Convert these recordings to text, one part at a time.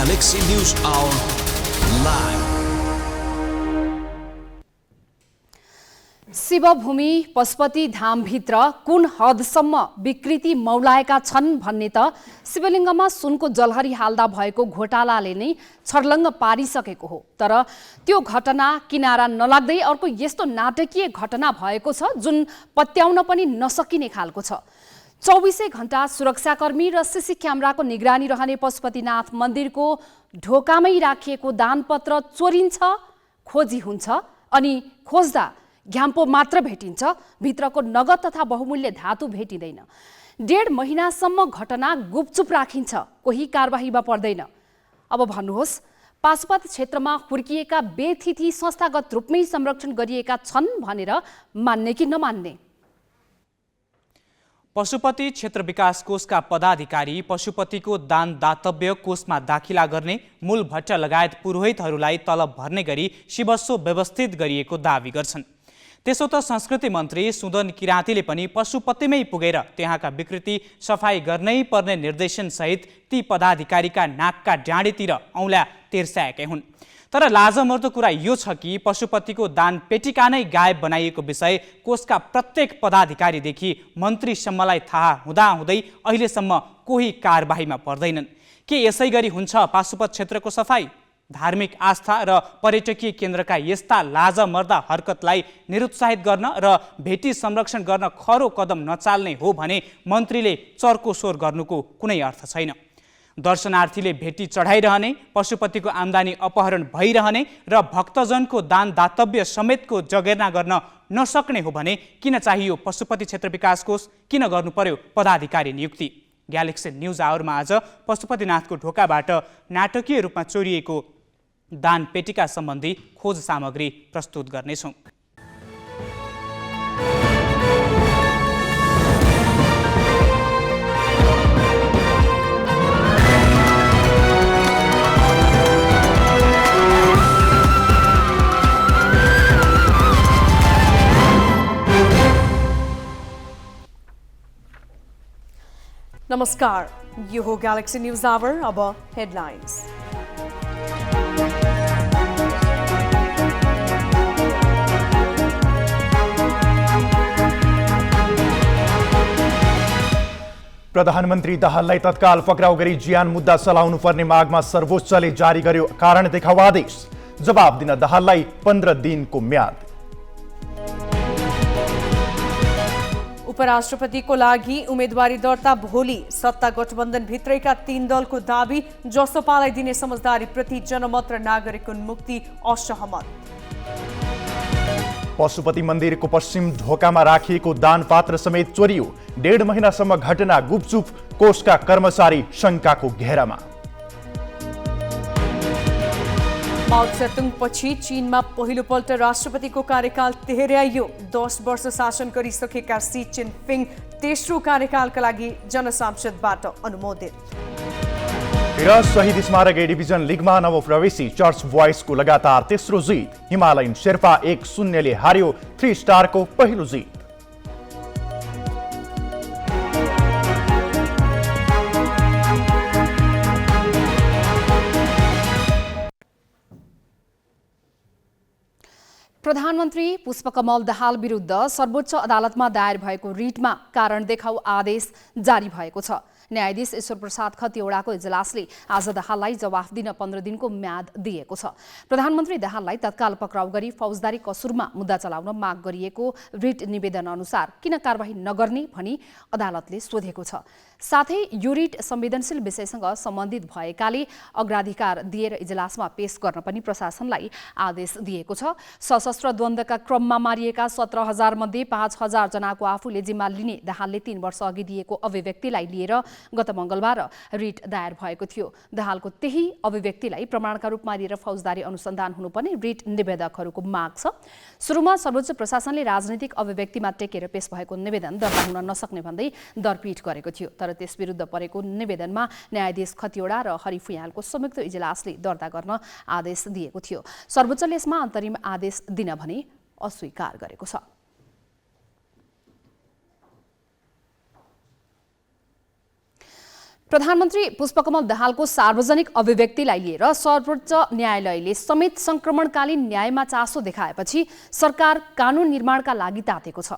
Galaxy News Hour live. Shivbhumi Pashupati धामभित्र कुन हदसम्म विकृति मौलाएका छन् भन्ने त शिवलिङ्गमा सुनको जलहरी हाल्दा भएको घोटालाले नै छर्लङ्ग पारिसकेको हो। तर त्यो घटना किनारा नलाग्दै अर्को यस्तो नाटकीय घटना भएको छ जुन पत्याउन पनि नसकिने खालको छ। 24 घण्टा सुरक्षाकर्मी र सीसी क्यामेराको निगरानी रहने पशुपतिनाथ मन्दिरको ढोकामै राखिएको दानपत्र चोरिन्छ, खोजी हुन्छ अनि खोज्दा घ्याम्पो मात्र भेटिन्छ, भित्रको नगद तथा बहुमूल्य धातु भेटिँदैन। 1.5 महिनासम्म घटना गुपचुप राखिन्छ, कोही कारबाहीमा पर्दैन। अब भन्नुहोस्, पाशुपत क्षेत्रमा हुर्किएका बेथिथी संस्थागत रूपमै संरक्षण गरिएका छन् भनेर मान्ने कि नमान्ने? पशुपति क्षेत्र विकास कोषका पदाधिकारी पशुपतिको दान दातव्य कोषमा दाखिला गर्ने मूल भट्ट लगायत पुरोहितहरूलाई तलब भर्ने गरी शिवस्व व्यवस्थित गरिएको दावी गर्छन्। त्यसो त संस्कृति मन्त्री सुदन किराँतीले पनि पशुपतिमै पुगेर त्यहाँका विकृति सफाई गर्नै पर्ने निर्देशनसहित ती पदाधिकारीका नाकका डाँडीतिर औँला तिर्स्याएकै हुन्। तर लाजमर्दो कुरा यो छ कि पशुपतिको दान पेटिका नै गायब बनाइएको विषय कोषका प्रत्येक पदाधिकारीदेखि मन्त्रीसम्मलाई थाहा हुँदाहुँदै अहिलेसम्म कोही कारबाहीमा पर्दैनन्। के यसै गरी हुन्छ पाशुपत क्षेत्रको सफाई? धार्मिक आस्था र पर्यटकीय केन्द्रका यस्ता लाजमर्दा हरकतलाई निरुत्साहित गर्न र भेटी संरक्षण गर्न खरो कदम नचाल्ने हो भने मन्त्रीले चर्को स्वर गर्नुको कुनै अर्थ छैन। दर्शनार्थीले भेटी चढाइरहने, पशुपतिको आम्दानी अपहरण भइरहने र भक्तजनको दान दातव्य समेतको जगेर्ना गर्न नसक्ने हो भने किन चाहियो पशुपति क्षेत्र विकास कोष? किन गर्नु पर्यो पदाधिकारी नियुक्ति? ग्यालेक्सी न्युज आवरमा आज पशुपतिनाथको ढोकाबाट नाटकीय रूपमा चोरिएको दान पेटिका सम्बन्धी खोज सामग्री प्रस्तुत गर्नेछौँ। नमस्कार, यो हो ग्यालेक्सी न्यूज आवर। अब हेडलाइन्स। प्रधानमन्त्री दाहाललाई तत्काल पक्राउ गरी जियान मुद्दा चलाउनु पर्ने मागमा सर्वोच्चले जारी गर्यो कारण देखाउ आदेश। जवाब दिन दाहाललाई 15 दिनको म्याद। उपराष्ट्रपतिको लागि उम्मेदवारी दर्ता भोलि। सत्ता गठबन्धन भित्रैका 3 दलको दाबी। जसपालाई दिने समझदारी प्रति जनमत र नागरिक उन्मुक्ति असहमत। पशुपति मन्दिरको पश्चिम ढोकामा राखिएको दानपात्र समेत चोरियो। 1.5 महिनासम्म घटना गुपचुप, कोषका कर्मचारी शङ्काको घेरामा। माओ त्से-तुङपछि चीनमा पहिलोपल्ट राष्ट्रपतिको कार्यकाल तेह्र्याइयो। 10 वर्ष शासन गरिसकेका सी चिनफिङ तेस्रो कार्यकालका लागि जनसांसदबाट अनुमोदित। र शहीद स्मारक ए डिभिजन लिगमा नवप्रवेशी चर्च बोइजको लगातार तेस्रो जित। हिमालयन शेर्पा 1-0 ले हार्यो 3 स्टारको पहिलो जित। प्रधानमन्त्री पुष्पकमल दाहाल विरुद्ध सर्वोच्च अदालतमा दायर भएको रिटमा कारण देखाउ आदेश जारी भएको छ। न्यायाधीश ईश्वर प्रसाद खतिवड़ाको इजलासले आज दाहाललाई जवाफ दिन 15 दिनको म्याद दिएको छ। प्रधानमन्त्री दाहाललाई तत्काल पक्राउ गरी फौजदारी कसुरमा मुद्दा चलाउन माग गरिएको रिट निवेदन अनुसार किन कारबाही नगर्ने भनी अदालतले सोधेको छ। साथै यो रिट संवेदनशील विषयसँग सम्बन्धित भएकाले अग्राधिकार दिएर इजलासमा पेश गर्न पनि प्रशासनलाई आदेश दिएको छ। सशस्त्र द्वन्द्वका क्रममा मारिएका 17,000 मध्ये 5,000 जनाको आफूले जिम्मा लिने दाहालले 3 वर्ष अघि दिएको अभिव्यक्तिलाई लिएर गत मंगलबार रिट दायर भएको थियो। दाहालको त्यही अभिव्यक्तिलाई प्रमाणका रूपमा लिएर फौजदारी अनुसन्धान हुनुपर्ने रिट निवेदकहरूको माग छ। सुरुमा सर्वोच्च प्रशासनले राजनीतिक अभिव्यक्तिमा टेकेर पेश भएको निवेदन दर्ता हुन नसक्ने भन्दै दरपीट गरेको थियो। तर त्यस विरुद्ध परेको निवेदनमा न्यायाधीश खतिवड़ा र हरि फुयालको संयुक्त इजलासले दर्ता गर्न आदेश दिएको थियो। सर्वोच्चले यसमा अन्तरिम आदेश दिन भने अस्वीकार गरेको छ। प्रधानमन्त्री पुष्पकमल दाहालको सार्वजनिक अभिव्यक्तिलाई लिएर सर्वोच्च न्यायालयले समेत संक्रमणकालीन न्यायमा चासो देखाएपछि सरकार कानून निर्माणका लागि तातेको छ।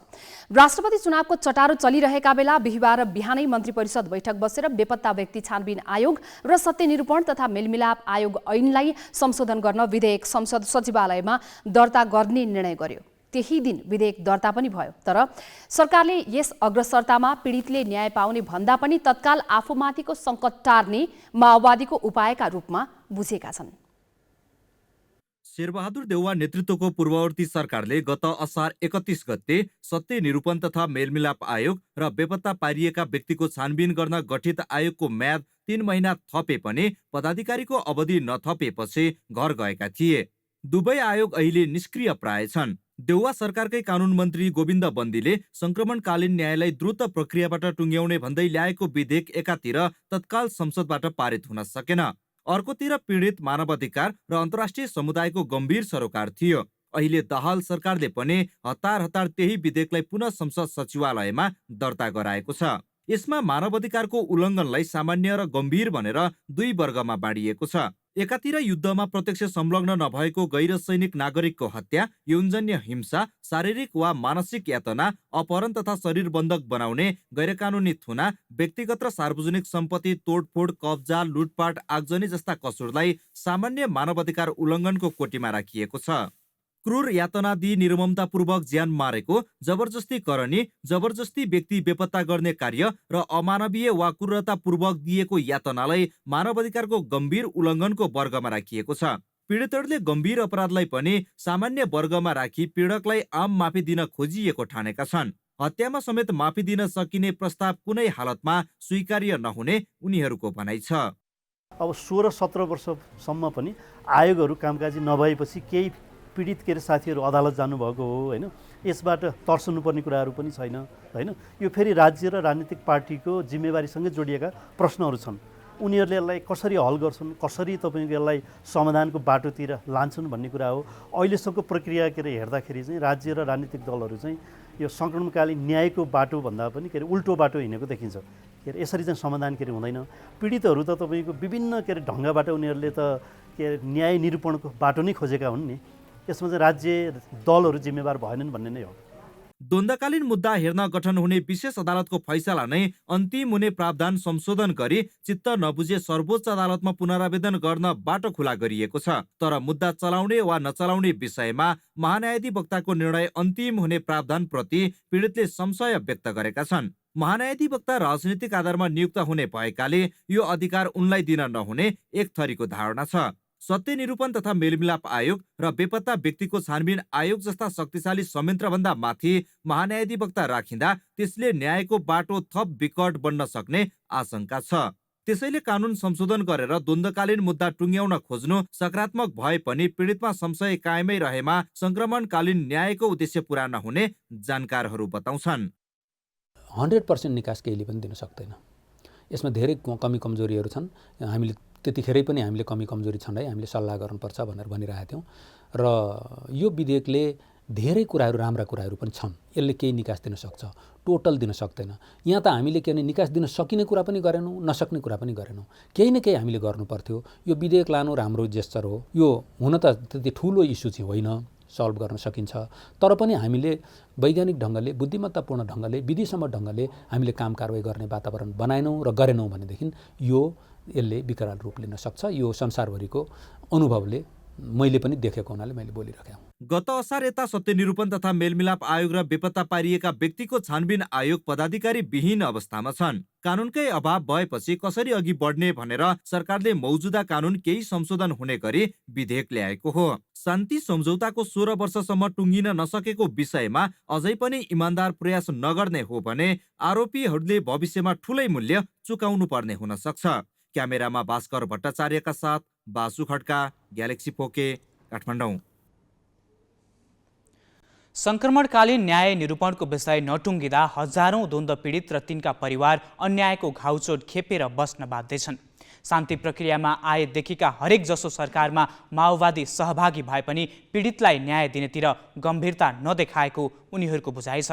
राष्ट्रपति चुनावको चटारो चलिरहेका बेला बिहिबार बिहानै मन्त्री परिषद बैठक बसेर बेपत्ता व्यक्ति छानबिन आयोग र सत्यनिरूपण तथा मेलमिलाप आयोग ऐनलाई संशोधन गर्न विधेयक संसद सचिवालयमा दर्ता गर्ने निर्णय गर्यो। त्यही दिन विधेयक दर्ता पनि भयो, तर सरकारले यस अग्रसरतामा पीडितले न्याय पाउने भन्दा पनि तत्काल आफूमाथिको सङ्कट टार्ने माओवादीको उपायका रूपमा बुझेका छन्। शेरबहादुर देउवा नेतृत्वको पूर्ववर्ती सरकारले गत असार 31 गते सत्य निरूपण तथा मेलमिलाप आयोग र बेपत्ता पारिएका व्यक्तिको छानबिन गर्न गठित आयोगको म्याद 3 महिना थपे पनि पदाधिकारीको अवधि नथपेपछि घर गएका थिए। दुवै आयोग अहिले निष्क्रिय प्राय छन्। देउवा सरकारकै कानून मन्त्री गोविन्द बन्दीले संक्रमणकालीन न्यायलाई द्रुत प्रक्रियाबाट टुङ्ग्याउने भन्दै ल्याएको विधेयक एकातिर तत्काल संसदबाट पारित हुन सकेन, अर्कोतिर पीडित मानवाधिकार र अन्तर्राष्ट्रिय समुदायको गम्भीर सरोकार थियो। अहिले दाहाल सरकारले पनि हतार हतार त्यही विधेयकलाई पुनः संसद सचिवालयमा दर्ता गराएको छ। यसमा मानवाधिकारको उल्लङ्घनलाई सामान्य र गम्भीर भनेर दुई वर्गमा बाँडिएको छ। एकातिर युद्धमा प्रत्यक्ष संलग्न नभएको गैर सैनिक नागरिकको हत्या, यौनजन्य हिंसा, शारीरिक वा मानसिक यातना, अपहरण तथा शरीर बन्धक बनाउने, गैरकानुनी थुना, व्यक्तिगत र सार्वजनिक सम्पत्ति तोडफोड, कब्जा, लुटपाट, आगजनी जस्ता कसुरलाई सामान्य मानवाधिकार उल्लङ्घनको कोटीमा राखिएको छ। क्रूर यातना दिई निर्ममतापूर्वक ज्यान मारेको, जबरजस्ती करनी, जबरजस्ती व्यक्ति बेपत्ता गर्ने कार्य र अमानवीय वा क्रूरतापूर्वक दिएको यातनालाई मानवाधिकारको गम्भीर उल्लङ्घनको वर्गमा राखिएको छ। पीडितहरूले गम्भीर अपराधलाई पनि सामान्य वर्गमा राखी पीडकलाई आम माफी दिन खोजिएको ठानेका छन्। हत्यामा समेत माफी दिन सकिने प्रस्ताव कुनै हालतमा स्वीकार्य नहुने उनीहरूको भनाइ छ। अब 16-17 वर्षसम्म पनि आयोगहरू कामकाजी नभएपछि केही पीडित साथीहरू अदालत जानुभएको हो होइन। यसबाट तर्सनुपर्ने कुराहरू पनि छैन होइन। यो फेरि राज्य र राजनीतिक पार्टीको जिम्मेवारीसँगै जोडिएका प्रश्नहरू छन्। उनीहरूले यसलाई कसरी हल गर्छन्, कसरी तपाईँको यसलाई समाधानको बाटोतिर लान्छन् भन्ने कुरा हो। अहिलेसम्मको प्रक्रिया हेर्दाखेरि चाहिँ राज्य र राजनीतिक दलहरू चाहिँ यो सङ्क्रमणकालीन न्यायको बाटो भन्दा पनि उल्टो बाटो हिँडेको देखिन्छ। यसरी चाहिँ समाधान हुँदैन। पीडितहरू त तपाईँको विभिन्न ढङ्गबाट उनीहरूले त न्याय निरूपणको बाटो नै खोजेका हुन् नि। यसमा चाहिँ राज्य दलहरू जिम्मेवार भएनन् भन्ने नै हो। द्वन्द्वकालीन मुद्दा हेर्न गठन हुने विशेष अदालतको फैसला नै अन्तिम हुने प्रावधान संशोधन गरी चित्त नबुझे सर्वोच्च अदालतमा पुनरावेदन गर्न बाटो खुला गरिएको छ। तर मुद्दा चलाउने वा नचलाउने विषयमा महान्यायाधिवक्ताको निर्णय अन्तिम हुने प्रावधान प्रति पीडितले संशय व्यक्त गरेका छन्। महान्यायाधिवक्ता राजनीतिक आधारमा नियुक्त हुने भएकाले यो अधिकार उनलाई दिन नहुने एक थरीको धारणा छ। सत्य निरूपण तथा मेलमिलाप आयोग र बेपत्ता व्यक्तिको छानबिन आयोग जस्ता शक्तिशाली संयन्त्रभन्दा माथि महान्यायाधिवक्ता राखिँदा त्यसले न्यायको बाटो थप विकट बन्न सक्ने आशंका छ। त्यसैले कानून संशोधन गरेर द्वन्द्वकालीन मुद्दा टुङ्ग्याउन खोज्नु सकारात्मक भए पनि पीडितमा संशय कायमै रहेमा संक्रमणकालीन न्यायको उद्देश्य पूरा नहुने जानकारहरू बताउँछन्। 100% निकास कहिले पनि दिन सक्दैन। यसमा धेरै कमी कमजोरीहरू छन्। हामीले त्यतिखेरै पनि हामीले कमी कमजोरी छन् है, हामीले सल्लाह गर्नुपर्छ भनेर भनिरहेका थियौँ। र यो विधेयकले धेरै कुराहरू, राम्रा कुराहरू पनि छन्। यसले केही निकास दिन सक्छ, टोटल दिन सक्दैन। यहाँ त हामीले निकास दिन सकिने कुरा पनि गरेनौँ, नसक्ने कुरा पनि गरेनौँ। केही न केही हामीले गर्नुपर्थ्यो। यो विधेयक लानु राम्रो जेस्चर हो। यो हुन त त्यति ठुलो इस्यु चाहिँ होइन, सल्भ गर्न सकिन्छ। तर पनि हामीले वैज्ञानिक ढङ्गले, बुद्धिमत्तापूर्ण ढङ्गले, विधिसम्म ढङ्गले हामीले काम कारवाही गर्ने वातावरण बनाएनौँ र गरेनौँ भनेदेखि यसले विकराल रूप लिन सक्छ। यो संसारभरिको अनुभवले मैले पनि देखेको हुनाले मैले बोलिरहेको हुँ। गत असार यता सत्य निरूपण तथा मेलमिलाप आयोग र बेपत्ता पारिएका व्यक्तिको छानबिन आयोग पदाधिकारी विहीन अवस्थामा छन्। कानूनकै अभाव भएपछि कसरी अघि बढ्ने भनेर सरकारले मौजुदा कानून केही संशोधन हुने गरी विधेयक ल्याएको हो। शान्ति सम्झौताको 16 वर्षसम्म टुङ्गिन नसकेको विषयमा अझै पनि इमान्दार प्रयास नगर्ने हो भने आरोपीहरूले भविष्यमा ठूलै मूल्य चुकाउनु पर्ने हुन सक्छ। क्यामेरामा भास्कर भट्टाचार्यका साथ बासु खड्का, ग्यालेक्सी फोके, काठमाडौँ। संक्रमणकालीन न्याय निरूपणको विषय नटुङ्गिँदा हजारौं द्वन्द्व पीडित र तिनका परिवार अन्यायको घाउचोट खेपेर बस्न बाध्य छन्। शान्ति प्रक्रियामा आएदेखिका हरेक जसो सरकारमा माओवादी सहभागी भए पनि पीडितलाई न्याय दिनेतिर गम्भीरता नदेखाएको उनीहरूको बुझाइ छ।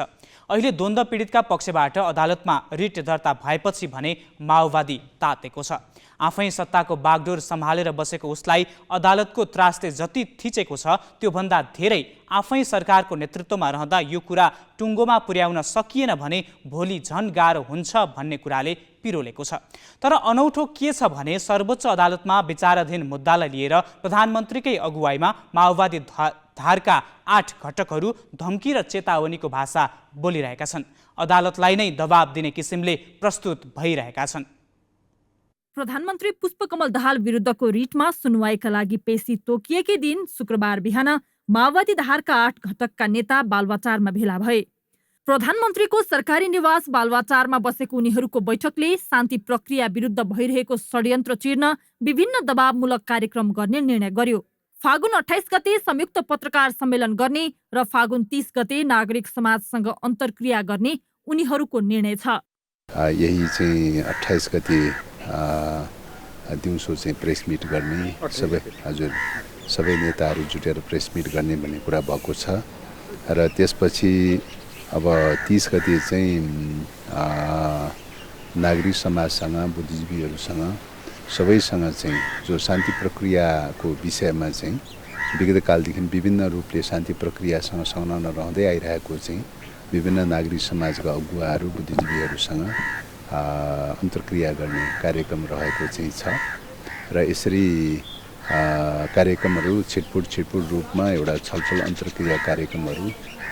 अहिले द्वन्द्व पीडितका पक्षबाट अदालतमा रिट दर्ता भएपछि भने माओवादी तातेको छ। आफै सत्ताको बागडोर सम्हालेर बसेको उसलाई अदालतको त्रासले जति थिचेको छ त्योभन्दा धेरै आफै सरकारको नेतृत्वमा रहँदा यो कुरा टुङ्गोमा पुर्याउन सकिएन भने भोलि झन गाह्रो हुन्छ भन्ने कुराले पिरोलेको छ। तर अनौठो के छ भने सर्वोच्च अदालतमा विचाराधीन मुद्दालाई लिएर प्रधानमन्त्रीकै अगुवाईमा माओवादी धारका 8 घटकहरू धम्की र चेतावनीको भाषा बोलिरहेका छन्। अदालतलाई नै दबाब दिने किसिमले प्रस्तुत भइरहेका छन्। प्रधानमन्त्री पुष्पकमल दाहाल विरुद्धको रिटमा सुनवाईका लागि पेशी तोकिएकै दिन शुक्रबार बिहान माओवादी धारका 8 घटकका नेता बालुवाटारमा भेला भए। प्रधानमन्त्रीको सरकारी निवास बालुवाटारमा बसेको उनीहरूको बैठकले शान्ति प्रक्रिया विरुद्ध भइरहेको षड्यन्त्र चिर्न विभिन्न दबावमूलक कार्यक्रम गर्ने निर्णय गर्यो। फागुन 28 गते संयुक्त पत्रकार सम्मेलन गर्ने र फागुन 30 गते नागरिक समाजसँग अन्तर्क्रिया गर्ने उनीहरूको निर्णय छ। यही चाहिँ 28 गते दिउँसो चाहिँ प्रेस मिट गर्ने सबै नेताहरू जुटेर प्रेस मिट गर्ने भन्ने कुरा भएको छ र त्यसपछि अब 30 गते चाहिँ नागरिक समाजसँग बुद्धिजीवीहरूसँग सबैसँग चाहिँ जो शान्ति प्रक्रियाको विषयमा चाहिँ विगत कालदेखि विभिन्न रूपले शान्ति प्रक्रियासँग संलग्न रहँदै आइरहेको चाहिँ विभिन्न नागरिक समाजका अगुवाहरू बुद्धिजीवीहरूसँग अन्तर्क्रिया गर्ने कार्यक्रम रहेको चाहिँ छ र यसरी कार्यक्रमहरू छिटपुट रूपमा एउटा छलफल अन्तर्क्रिया कार्यक्रमहरू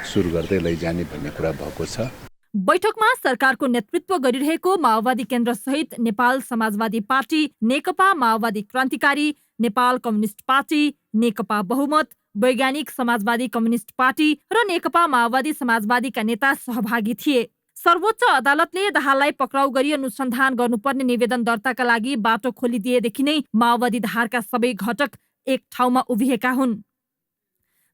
सुरु गर्दै लैजाने भन्ने कुरा भएको छ। बैठकमा सरकारको नेतृत्व गरिरहेको माओवादी केन्द्र सहित नेपाल समाजवादी पार्टी, नेकपा माओवादी क्रान्तिकारी, नेपाल कम्युनिस्ट पार्टी, नेकपा बहुमत, वैज्ञानिक समाजवादी कम्युनिस्ट पार्टी र नेकपा माओवादी समाजवादीका नेता सहभागी थिए। सर्वोच्च अदालतले दाहाललाई पक्राउ गरी अनुसन्धान गर्नुपर्ने निवेदन दर्ताका लागि बाटो खोलिदिएदेखि नै माओवादी धारका सबै घटक एक ठाउँमा उभिएका हुन्।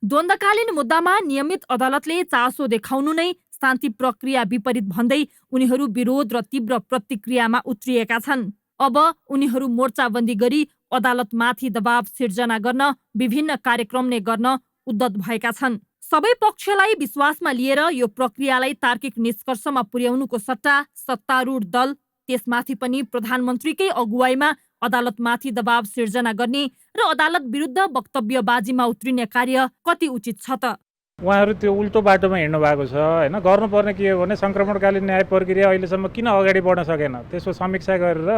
द्वन्द्वकालीन मुद्दामा नियमित अदालतले चासो देखाउनु नै शान्ति प्रक्रिया विपरीत भन्दै उनीहरू विरोध र तीव्र प्रतिक्रियामा उत्रिएका छन्। अब उनीहरू मोर्चाबन्दी गरी अदालतमाथि दबाव सिर्जना गर्न विभिन्न कार्यक्रम नै गर्न उद्यत भएका छन्। सबै पक्षलाई विश्वासमा लिएर यो प्रक्रियालाई तार्किक निष्कर्षमा पुर्याउनुको सट्टा सत्तारूढ दल त्यसमाथि पनि प्रधानमन्त्रीकै अगुवाईमा अदालतमाथि दबाव सिर्जना गर्ने र अदालत विरुद्ध वक्तव्यबाजीमा उत्रिने कार्य कति उचित छ त? उहाँहरू त्यो उल्टो बाटोमा हिँड्नु भएको छ हैन। गर्नुपर्ने के हो भने सङ्क्रमणकालीन न्याय प्रक्रिया अहिलेसम्म किन अगाडि बढ्न सकेन त्यसको समीक्षा गरेर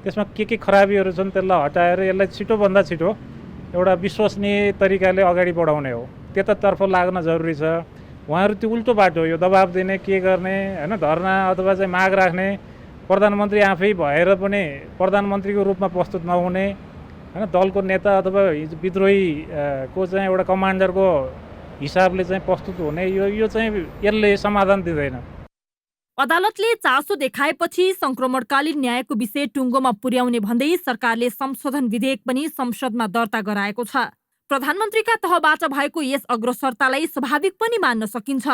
त्यसमा के खराबीहरू छन् त्यसलाई हटाएर यसलाई छिटोभन्दा छिटो एउटा विश्वसनीय तरिकाले अगाडि बढाउने हो, त्यतातर्फ लाग्न जरुरी छ। उहाँहरू त्यो उल्टो बाटो, यो दबाब दिने के गर्ने हैन, धरना अथवा चाहिँ माग राख्ने, प्रधानमन्त्री आफै भएर पनि प्रधानमन्त्रीको रूपमा प्रस्तुत नहुने हैन, दलको नेता अथवा विद्रोही को चाहिँ एउटा कमान्डरको हिसाबले चाहिँ प्रस्तुत हुने, यो चाहिँ यसले समाधान दिँदैन। अदालतले चासो देखाएपछि संक्रमणकालीन न्यायको विषय टुङ्गोमा पुर्याउने भन्दै सरकारले संशोधन विधेयक पनि संसदमा दर्ता गराएको छ। प्रधानमन्त्रीका तहबाट भएको यस अग्रसरतालाई स्वाभाविक पनि मान्न सकिन्छ।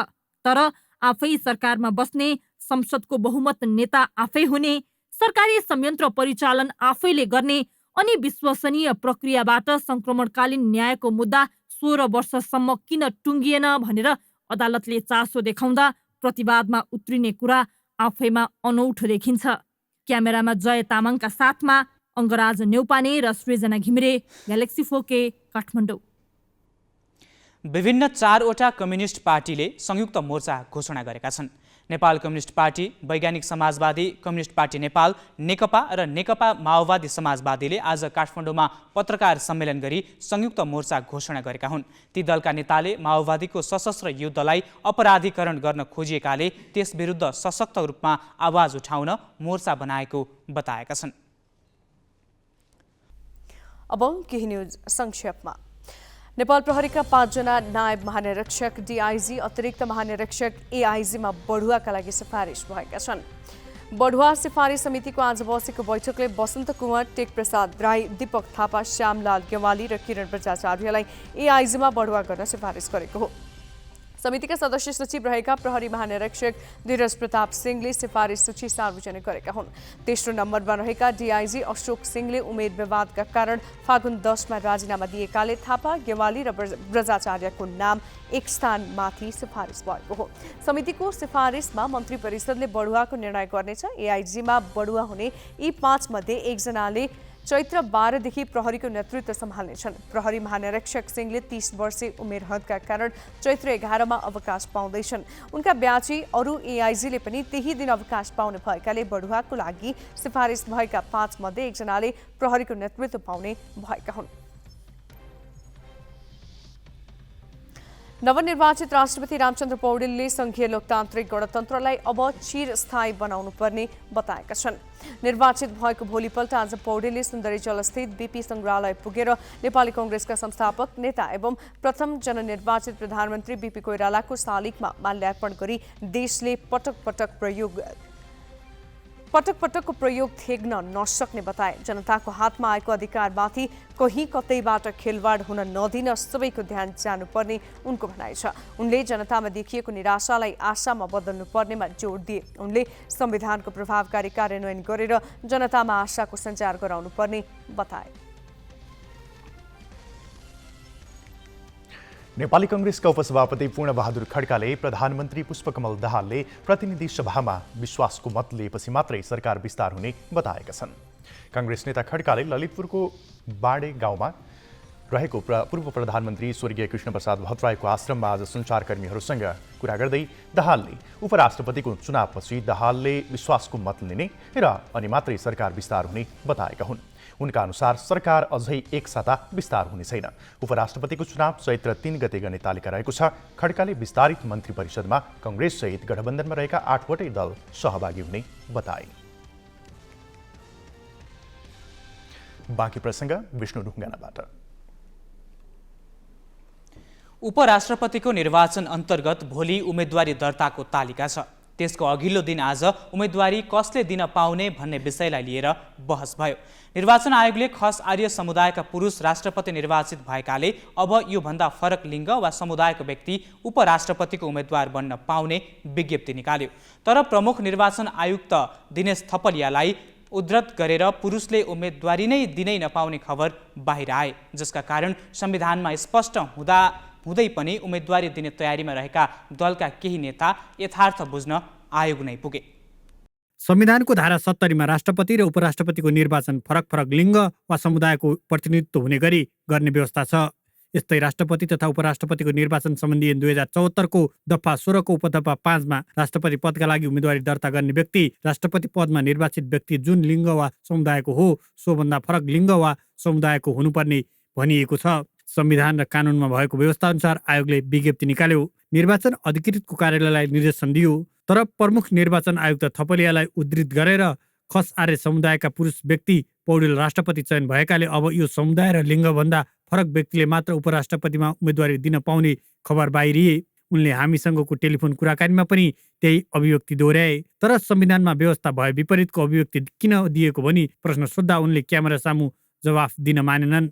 तर आफै सरकारमा बस्ने, संसदको बहुमत नेता आफै हुने, सरकारी संयन्त्र परिचालन आफैले गर्ने अनि विश्वसनीय प्रक्रियाबाट संक्रमणकालीन न्यायको मुद्दा 16 वर्षसम्म किन टुङ्गिएन भनेर अदालतले चासो देखाउँदा प्रतिवादमा उत्रिने कुरा आफैमा अनौठो देखिन्छ। क्यामेरामा जय तामाङका साथमा अङ्गराज नेउपाने र सृजना घिमिरे, ग्यालेक्सी 4K, काठमाडौँ। विभिन्न 4वटा कम्युनिस्ट पार्टीले संयुक्त मोर्चा घोषणा गरेका छन्। नेपाल कम्युनिस्ट पार्टी, वैज्ञानिक समाजवादी कम्युनिस्ट पार्टी नेपाल, नेकपा र नेकपा माओवादी समाजवादीले आज काठमाडौँमा पत्रकार सम्मेलन गरी संयुक्त मोर्चा घोषणा गरेका हुन्। ती दलका नेताले माओवादीको सशस्त्र युद्धलाई अपराधीकरण गर्न खोजिएकाले त्यस विरुद्ध सशक्त रूपमा आवाज उठाउन मोर्चा बनाएको बताएका छन्। अब केही न्यूज संक्षेपमा। नेपाल प्रहरीका 5 जना नायब महानिरीक्षक, डीआईजी, अतिरिक्त महानिरीक्षक एआईजीमा बढुवाका लागि सिफारिस भएका छन्। बढुवा सिफारिस समितिको आज बसेको बैठकले बसन्त कुँवर, टेक प्रसाद राई, दीपक थापा, श्यामलाल गेवाली र किरण भट्टाचार्यलाई एआईजीमा बढुवा गर्न सिफारिस गरेको हो। समितिका सदस्य सचिव रहेका प्रहरी महानिरीक्षक धीरज प्रताप सिंहले सिफारिस सूची सार्वजनिक गरेका हुन्। तेस्रो नम्बरमा रहेका डीआईजी अशोक सिंहले उमेद विवादका कारण फागुन 10 मा राजीनामा दिएकाले थापा, गेवाली र ब्रजाचार्यको नाम एक स्थानमाथि सिफारिस भएको हो। समितिको सिफारिसमा मन्त्री परिषदले बढुवाको निर्णय गर्नेछ। एआईजीमा बढुवा हुने यी 5 मध्ये एकजनाले चैत्र 12 देखि प्रहरीको नेतृत्व सम्हाल्नेछन्। प्रहरी महानिरीक्षक सिंहले 30 वर्षे उमेर हदका कारण चैत्र 11 मा अवकाश पाउँदैछन्। उनका ब्याजी अरू एआईजीले पनि त्यही दिन अवकाश पाउने भएकाले बढुवाको लागि सिफारिस भएका 5 मध्ये एकजनाले प्रहरीको नेतृत्व पाउने भएका हुन्। नवनिर्वाचित राष्ट्रपति रामचन्द्र पौडेलले संघीय लोकतान्त्रिक गणतन्त्रलाई अब चिरस्थायी बनाउनु पर्ने बताएका छन्। निर्वाचित भएको भोलिपल्ट आज पौडेलले सुन्दरी जलस्थित बीपी संग्रहालय पुगेर नेपाली कांग्रेसका संस्थापक नेता एवं प्रथम जननिर्वाचित प्रधानमन्त्री बीपी कोइरालाको शालिगमा माल्यार्पण गरी देशले पटकको प्रयोग थेग्न नसक्ने बताए। जनताको हातमा आएको अधिकारमाथि कहीँ कतैबाट खेलवाड हुन नदिन सबैको ध्यान जानुपर्ने उनको भनाइ छ। उनले जनतामा देखिएको निराशालाई आशामा बदल्नु पर्नेमा जोड दिए। उनले संविधानको प्रभावकारी कार्यान्वयन गरेर जनतामा आशाको सञ्चार गराउनु पर्ने बताए। नेपाली कांग्रेसका उपसभापति पूर्णबहादुर खड्काले प्रधानमन्त्री पुष्पकमल दाहालले प्रतिनिधि सभामा विश्वासको मत लिएपछि मात्रै सरकार विस्तार हुने बताएका छन्। कांग्रेस नेता खड्काले ललितपुरको बाडे गाउँमा रहेको पूर्व प्रधानमन्त्री स्वर्गीय कृष्णप्रसाद भट्टराईको आश्रममा आज सञ्चारकर्मीहरूसँग कुरा गर्दै दाहालले उपराष्ट्रपतिको चुनावपछि दाहालले विश्वासको मत लिने र अनि मात्रै सरकार विस्तार हुने बताएका हुन्। उनका अनुसार सरकार अझै एक साता विस्तार हुने छैन। उपराष्ट्रपतिको चुनाव चैत्र 3 गते गर्ने तालिका रहेको छ। खड्काले विस्तारित मन्त्री परिषदमा कांग्रेस सहित गठबन्धनमा रहेका 8 वटै दल सहभागी हुने बताए। बाँकी प्रसङ्ग विष्णु ढुङ्गानाबाट। उपराष्ट्रपतिको निर्वाचन अन्तर्गत भोलि उम्मेदवारी दर्ताको तालिका छ। त्यसको अघिल्लो दिन आज उम्मेदवारी कसले दिन पाउने भन्ने विषयलाई लिएर बहस भयो। निर्वाचन आयोगले खस आर्य समुदायका पुरुष राष्ट्रपति निर्वाचित भएकाले अब योभन्दा फरक लिङ्ग वा समुदायको व्यक्ति उपराष्ट्रपतिको उम्मेद्वार बन्न पाउने विज्ञप्ति निकाल्यो। तर प्रमुख निर्वाचन आयुक्त दिनेश थपलियालाई उद्धृत गरेर पुरुषले उम्मेदवारी नै दिनै नपाउने खबर बाहिर आए, जसका कारण संविधानमा स्पष्ट हुँदै पनि उम्मेदवारी दिने तयारीमा रहेका दलका केही नेता यथार्थ बुझ्न आयोग नै पुगे। संविधानको धारा 70 राष्ट्रपति र उपराष्ट्रपतिको निर्वाचन फरक फरक लिङ्ग वा समुदायको प्रतिनिधित्व हुने गरी गर्ने व्यवस्था छ। यस्तै राष्ट्रपति तथा उपराष्ट्रपतिको निर्वाचन सम्बन्धी 2074 को दफा 16 को उपदफा 5 मा राष्ट्रपति पदका लागि उम्मेदवारी दर्ता गर्ने व्यक्ति राष्ट्रपति पदमा निर्वाचित व्यक्ति जुन लिङ्ग वा समुदायको हो सोभन्दा फरक लिङ्ग वा समुदायको हुनुपर्ने भनिएको छ। संविधान र कानुनमा भएको व्यवस्था अनुसार आयोगले विज्ञप्ति निकाल्यो। निर्वाचन अधिकृतको कार्यालयलाई निर्देशन दियो। तर प्रमुख निर्वाचन आयुक्त थपलियालाई उद्धृत गरेर खस आर्य समुदायका पुरुष व्यक्ति पौडेल राष्ट्रपति चयन भएकाले अब यो समुदाय र लिङ्गभन्दा फरक व्यक्तिले मात्र उपराष्ट्रपतिमा उम्मेदवारी दिन पाउने खबर बाहिरिए। उनले हामीसँगको टेलिफोन कुराकानीमा पनि त्यही अभिव्यक्ति दोहोर्याए। तर संविधानमा व्यवस्था भए विपरीतको अभिव्यक्ति किन दिएको भनी प्रश्न सोद्धा उनले क्यामेरा सामु जवाफ दिन मानेनन्।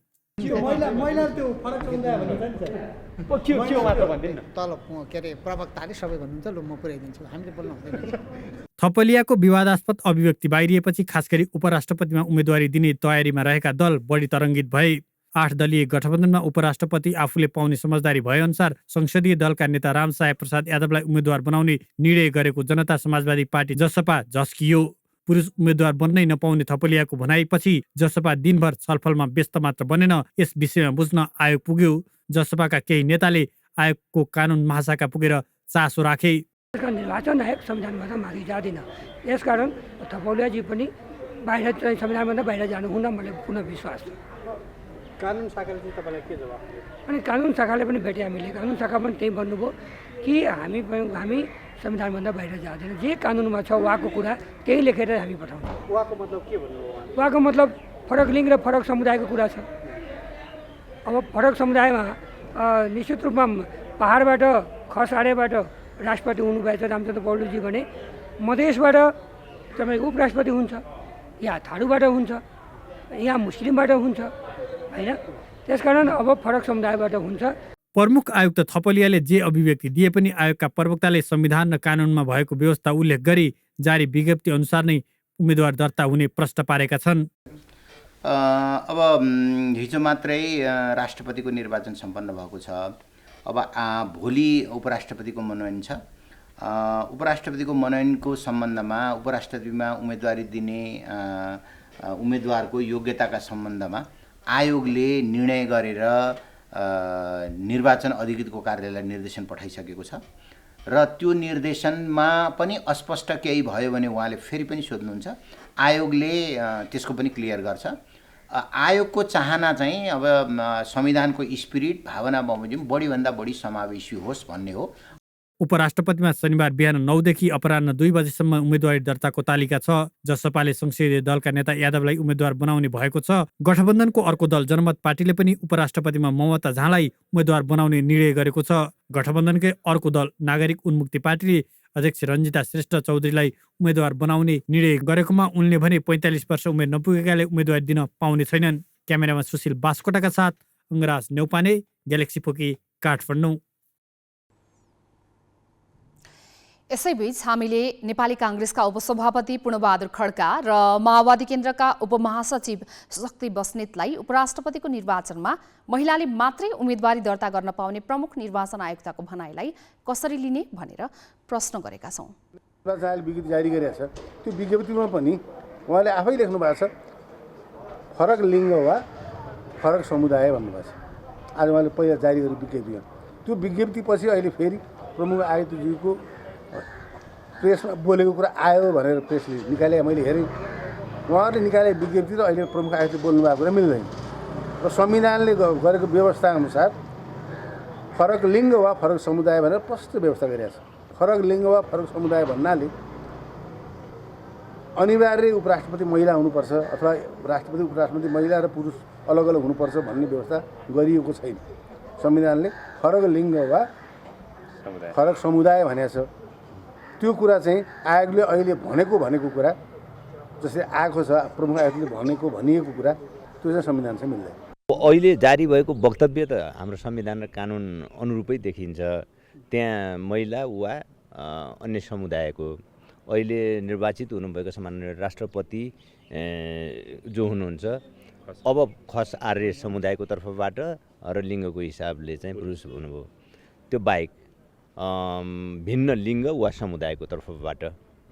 थपलियाको विवादास्पद अभिव्यक्ति बाहिरिएपछि खासगरी उपराष्ट्रपतिमा उम्मेदवारी दिने तयारीमा रहेका दल बढी तरङ्गित भए। 8 दलीय गठबन्धनमा उपराष्ट्रपति आफूले पाउने समझदारी भएअनुसार संसदीय दलका नेता रामसाय प्रसाद यादवलाई उम्मेद्वार बनाउने निर्णय गरेको जनता समाजवादी पार्टी जसपा झस्कियो। पुरुष उम्मेद्वार बन्नै नपाउने थपलियाको भनाइपछि जसपा दिनभर छलफलमा व्यस्त मात्र बनेन, यस विषयमा बुझ्न आयोग पुग्यो। जसपाका केही नेताले आयोगको कानुन महाशाखा पुगेर चासो राखे। निर्वाचन आयोग संविधानभन्दा माथि जाँदैन, यसकारण थपलियाजी पनि बाहिर चाहिँ संविधानभन्दा बाहिर जानु हुन मलाई पुनः विश्वास छ। कानुन शाखाले चाहिँ तपाईँलाई के जवाफ दियो? अनि कानुन शाखाले पनि भेटे हामीले। कानुन शाखा पनि त्यही भन्नुभयो कि हामी संविधानभन्दा बाहिर जाँदैन, जे कानुनमा छ उहाँको कुरा त्यही लेखेर हामी पठाउँछौँ। उहाँको मतलब के भन्नुभयो? उहाँको मतलब फरक लिङ्ग र फरक समुदायको कुरा छ। अब फरक समुदायमा निश्चित रूपमा पहाडबाट खस आर्यबाट राष्ट्रपति हुनुभएछ रामचन्द्र पौडेलजी भने मधेसबाट तपाईँको उपराष्ट्रपति हुन्छ, या थारूबाट हुन्छ, यहाँ मुस्लिमबाट हुन्छ होइन। त्यसकारण अब फरक समुदायबाट हुन्छ। प्रमुख आयुक्त थपलियाले जे अभिव्यक्ति दिए पनि आयोगका प्रवक्ताले संविधान र कानुनमा भएको व्यवस्था उल्लेख गरी जारी विज्ञप्ति अनुसार नै उम्मेदवार दर्ता हुने प्रश्न पारेका छन्। अब हिजो मात्रै राष्ट्रपतिको निर्वाचन सम्पन्न भएको छ। अब भोलि उपराष्ट्रपतिको मनोनयन छ। उपराष्ट्रपतिको मनोनयनको सम्बन्धमा उपराष्ट्रपतिमा उम्मेदवारी दिने उम्मेदवारको योग्यताका सम्बन्धमा आयोगले निर्णय गरेर निर्वाचन अधिकृतको कार्यालयलाई निर्देशन पठाइसकेको छ र त्यो निर्देशनमा पनि अस्पष्ट केही भयो भने उहाँले फेरि पनि सोध्नुहुन्छ। आयोगले त्यसको पनि क्लियर गर्छ। आयोगको चाहना चाहिँ अब संविधानको स्पिरिट भावना बमोजिम बढीभन्दा बढी समावेशी होस् भन्ने हो। उपराष्ट्रपतिमा शनिबार बिहान 9 देखि अपराह्न 2 बजेसम्म उम्मेदवारी दर्ताको तालिका छ। जसपाले संसदीय दलका नेता यादवलाई उम्मेदवार बनाउने भएको छ। गठबन्धनको अर्को दल जनमत पार्टीले पनि उपराष्ट्रपतिमा ममता झालाई उम्मेदवार बनाउने निर्णय गरेको छ। गठबन्धनकै अर्को दल नागरिक उन्मुक्ति पार्टीले अध्यक्ष रञ्जिता श्रेष्ठ चौधरीलाई उम्मेदवार बनाउने निर्णय गरेकोमा उनले भने 45 वर्ष उमेर नपुगेकाले उम्मेदवारी दिन पाउने छैनन्। क्यामेरामा सुशील बास्कोटाका साथ अङ्गराज नेउपाने, ग्यालेक्सी फोकी, काठमाडौँ। यसैबीच हामीले नेपाली काङ्ग्रेसका उपसभापति पूर्णबहादुर खड्का र माओवादी केन्द्रका उपमहासचिव शक्ति बस्नेतलाई उपराष्ट्रपतिको निर्वाचनमा महिलाले मात्रै उम्मेदवारी दर्ता गर्न पाउने प्रमुख निर्वाचन आयुक्तको भनाइलाई कसरी लिने भनेर प्रश्न गरेका छौँ। निर्वाचन आयोगले विज्ञप्ति जारी गरेको छ। त्यो विज्ञप्तिमा पनि उहाँले आफै लेख्नु भएको छ फरक लिङ्ग वा फरक समुदाय भन्नुभएको छ। आज उहाँले पहिला जारी गरेको विज्ञप्ति त्यो विज्ञप्तिपछि अहिले फेरि प्रमुख आयुक्तज्यूको प्रेसमा बोलेको कुरा आयो भनेर प्रेसले निकाले। मैले हेरेँ उहाँहरूले निकाले विज्ञप्ति र अहिले प्रमुख आयुक्त बोल्नु भएको कुरा मिल्दैन र संविधानले गरेको व्यवस्था अनुसार फरक लिङ्ग वा फरक समुदाय भनेर प्रष्ट व्यवस्था गरिएको छ। फरक लिङ्ग वा फरक समुदाय भन्नाले अनिवार्य उपराष्ट्रपति महिला हुनुपर्छ अथवा राष्ट्रपति उपराष्ट्रपति महिला र पुरुष अलग अलग हुनुपर्छ भन्ने व्यवस्था गरिएको छैन। संविधानले फरक लिङ्ग वा फरक समुदाय भनेको छ। त्यो कुरा चाहिँ आयोगले अहिले भनेको कुरा जसले आएको छ प्रमुख आयोगले भनिएको कुरा त्यो चाहिँ संविधानसँग मिल्दैन। अहिले जारी भएको वक्तव्य त हाम्रो संविधान र कानुन अनुरूपै देखिन्छ। त्यहाँ महिला वा अन्य समुदायको अहिले निर्वाचित हुनुभएको सामान्य राष्ट्रपति जो हुनुहुन्छ अब खस आर्य समुदायको तर्फबाट र लिङ्गको हिसाबले चाहिँ पुरुष हुनुभयो। त्यो बाहेक भिन्न लिङ्ग वा समुदायको तर्फबाट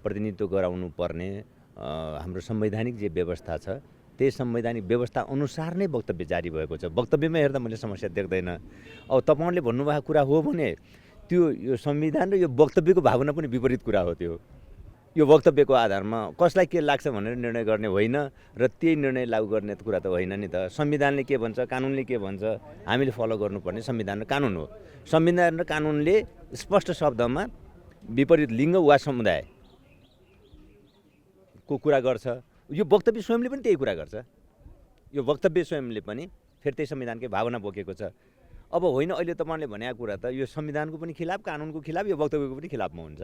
प्रतिनिधित्व गराउनु पर्ने हाम्रो संवैधानिक जे व्यवस्था छ त्यही संवैधानिक व्यवस्था अनुसार नै वक्तव्य जारी भएको छ। वक्तव्यमा हेर्दा मैले समस्या देख्दैन। अब तपाईँले भन्नुभएको कुरा हो भने त्यो यो संविधान र यो वक्तव्यको भावना पनि विपरीत कुरा हो। त्यो यो वक्तव्यको आधारमा कसलाई के लाग्छ भनेर निर्णय गर्ने होइन र त्यही निर्णय लागू गर्ने कुरा त होइन नि त। संविधानले के भन्छ, कानुनले के भन्छ, हामीले फलो गर्नुपर्ने संविधान र कानुन हो। संविधान र कानुनले स्पष्ट शब्दमा विपरीत लिङ्ग वा समुदायको कुरा गर्छ। यो वक्तव्य स्वयंले पनि त्यही कुरा गर्छ। यो वक्तव्य स्वयंले पनि फेरि त्यही संविधानकै भावना बोकेको छ। अब होइन अहिले तपाईँले भनेको कुरा त यो संविधानको पनि खिलाफ, कानुनको खिलाफ, यो वक्तव्यको पनि खिलाफमा हुन्छ।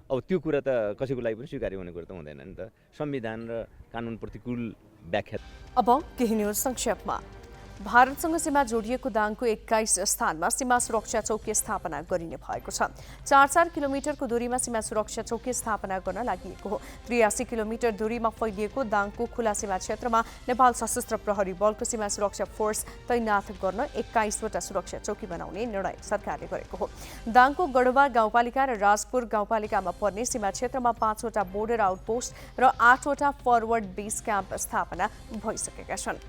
अब त्यो कुरा त कसैको लागि पनि स्वीकार्य हुने कुरा त हुँदैन नि त। संविधान र कानुन प्रतिकूल व्याख्या। अब केही न्युज संक्षेपमा। भारतसँग सीमा जोडिएको दाङको 21 स्थानमा सीमा सुरक्षा चौकी स्थापना गरिने भएको छ। 4-4 किलोमिटरको दूरीमा सीमा सुरक्षा चौकी स्थापना गर्न लागि हो। 83 किलोमिटर दूरीमा फैलिएको दाङको खुला सीमा क्षेत्रमा नेपाल सशस्त्र प्रहरी बलको सीमा सुरक्षा फोर्स तैनाथ गर्न 21वटा सुरक्षा चौकी बनाउने निर्णय सरकारले गरेको हो। दाङको गढवा गाउँपालिका र राजपुर गाउँपालिकामा पर्ने सीमा क्षेत्रमा 5वटा बोर्डर आउटपोस्ट र 8वटा फरवर्ड बेस क्याम्प स्थापना भइसकेका छन्।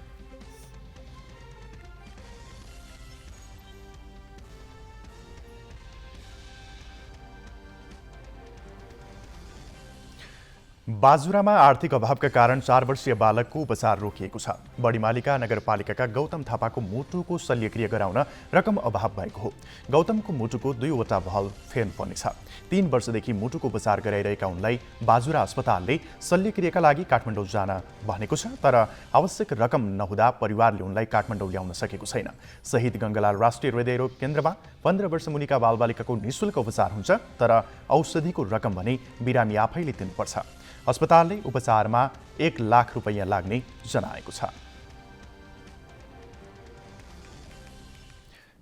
बाजुरामा आर्थिक अभावका कारण 4 वर्षीय बालकको उपचार रोकिएको छ। बढीमालिका नगरपालिकाका गौतम थापाको मुटुको शल्यक्रिया गराउन रकम अभाव भएको हो। गौतमको मुटुको 2वटा भल फेर्नुपर्नेछ। 3 वर्षदेखि मुटुको उपचार गराइरहेका उनलाई बाजुरा अस्पतालले शल्यक्रियाका लागि काठमाडौँ जान भनेको छ, तर आवश्यक रकम नहुँदा परिवारले उनलाई काठमाडौँ ल्याउन सकेको छैन। शहीद गङ्गालाल राष्ट्रिय हृदय रोग केन्द्रमा 15 वर्ष मुनिका बालबालिकाको निःशुल्क उपचार हुन्छ, तर औषधिको रकम भने बिरामी आफैले तिर्नुपर्छ। अस्पतालले उपचारमा 1 लाख रुपैयाँ लाग्ने जनाएको छ।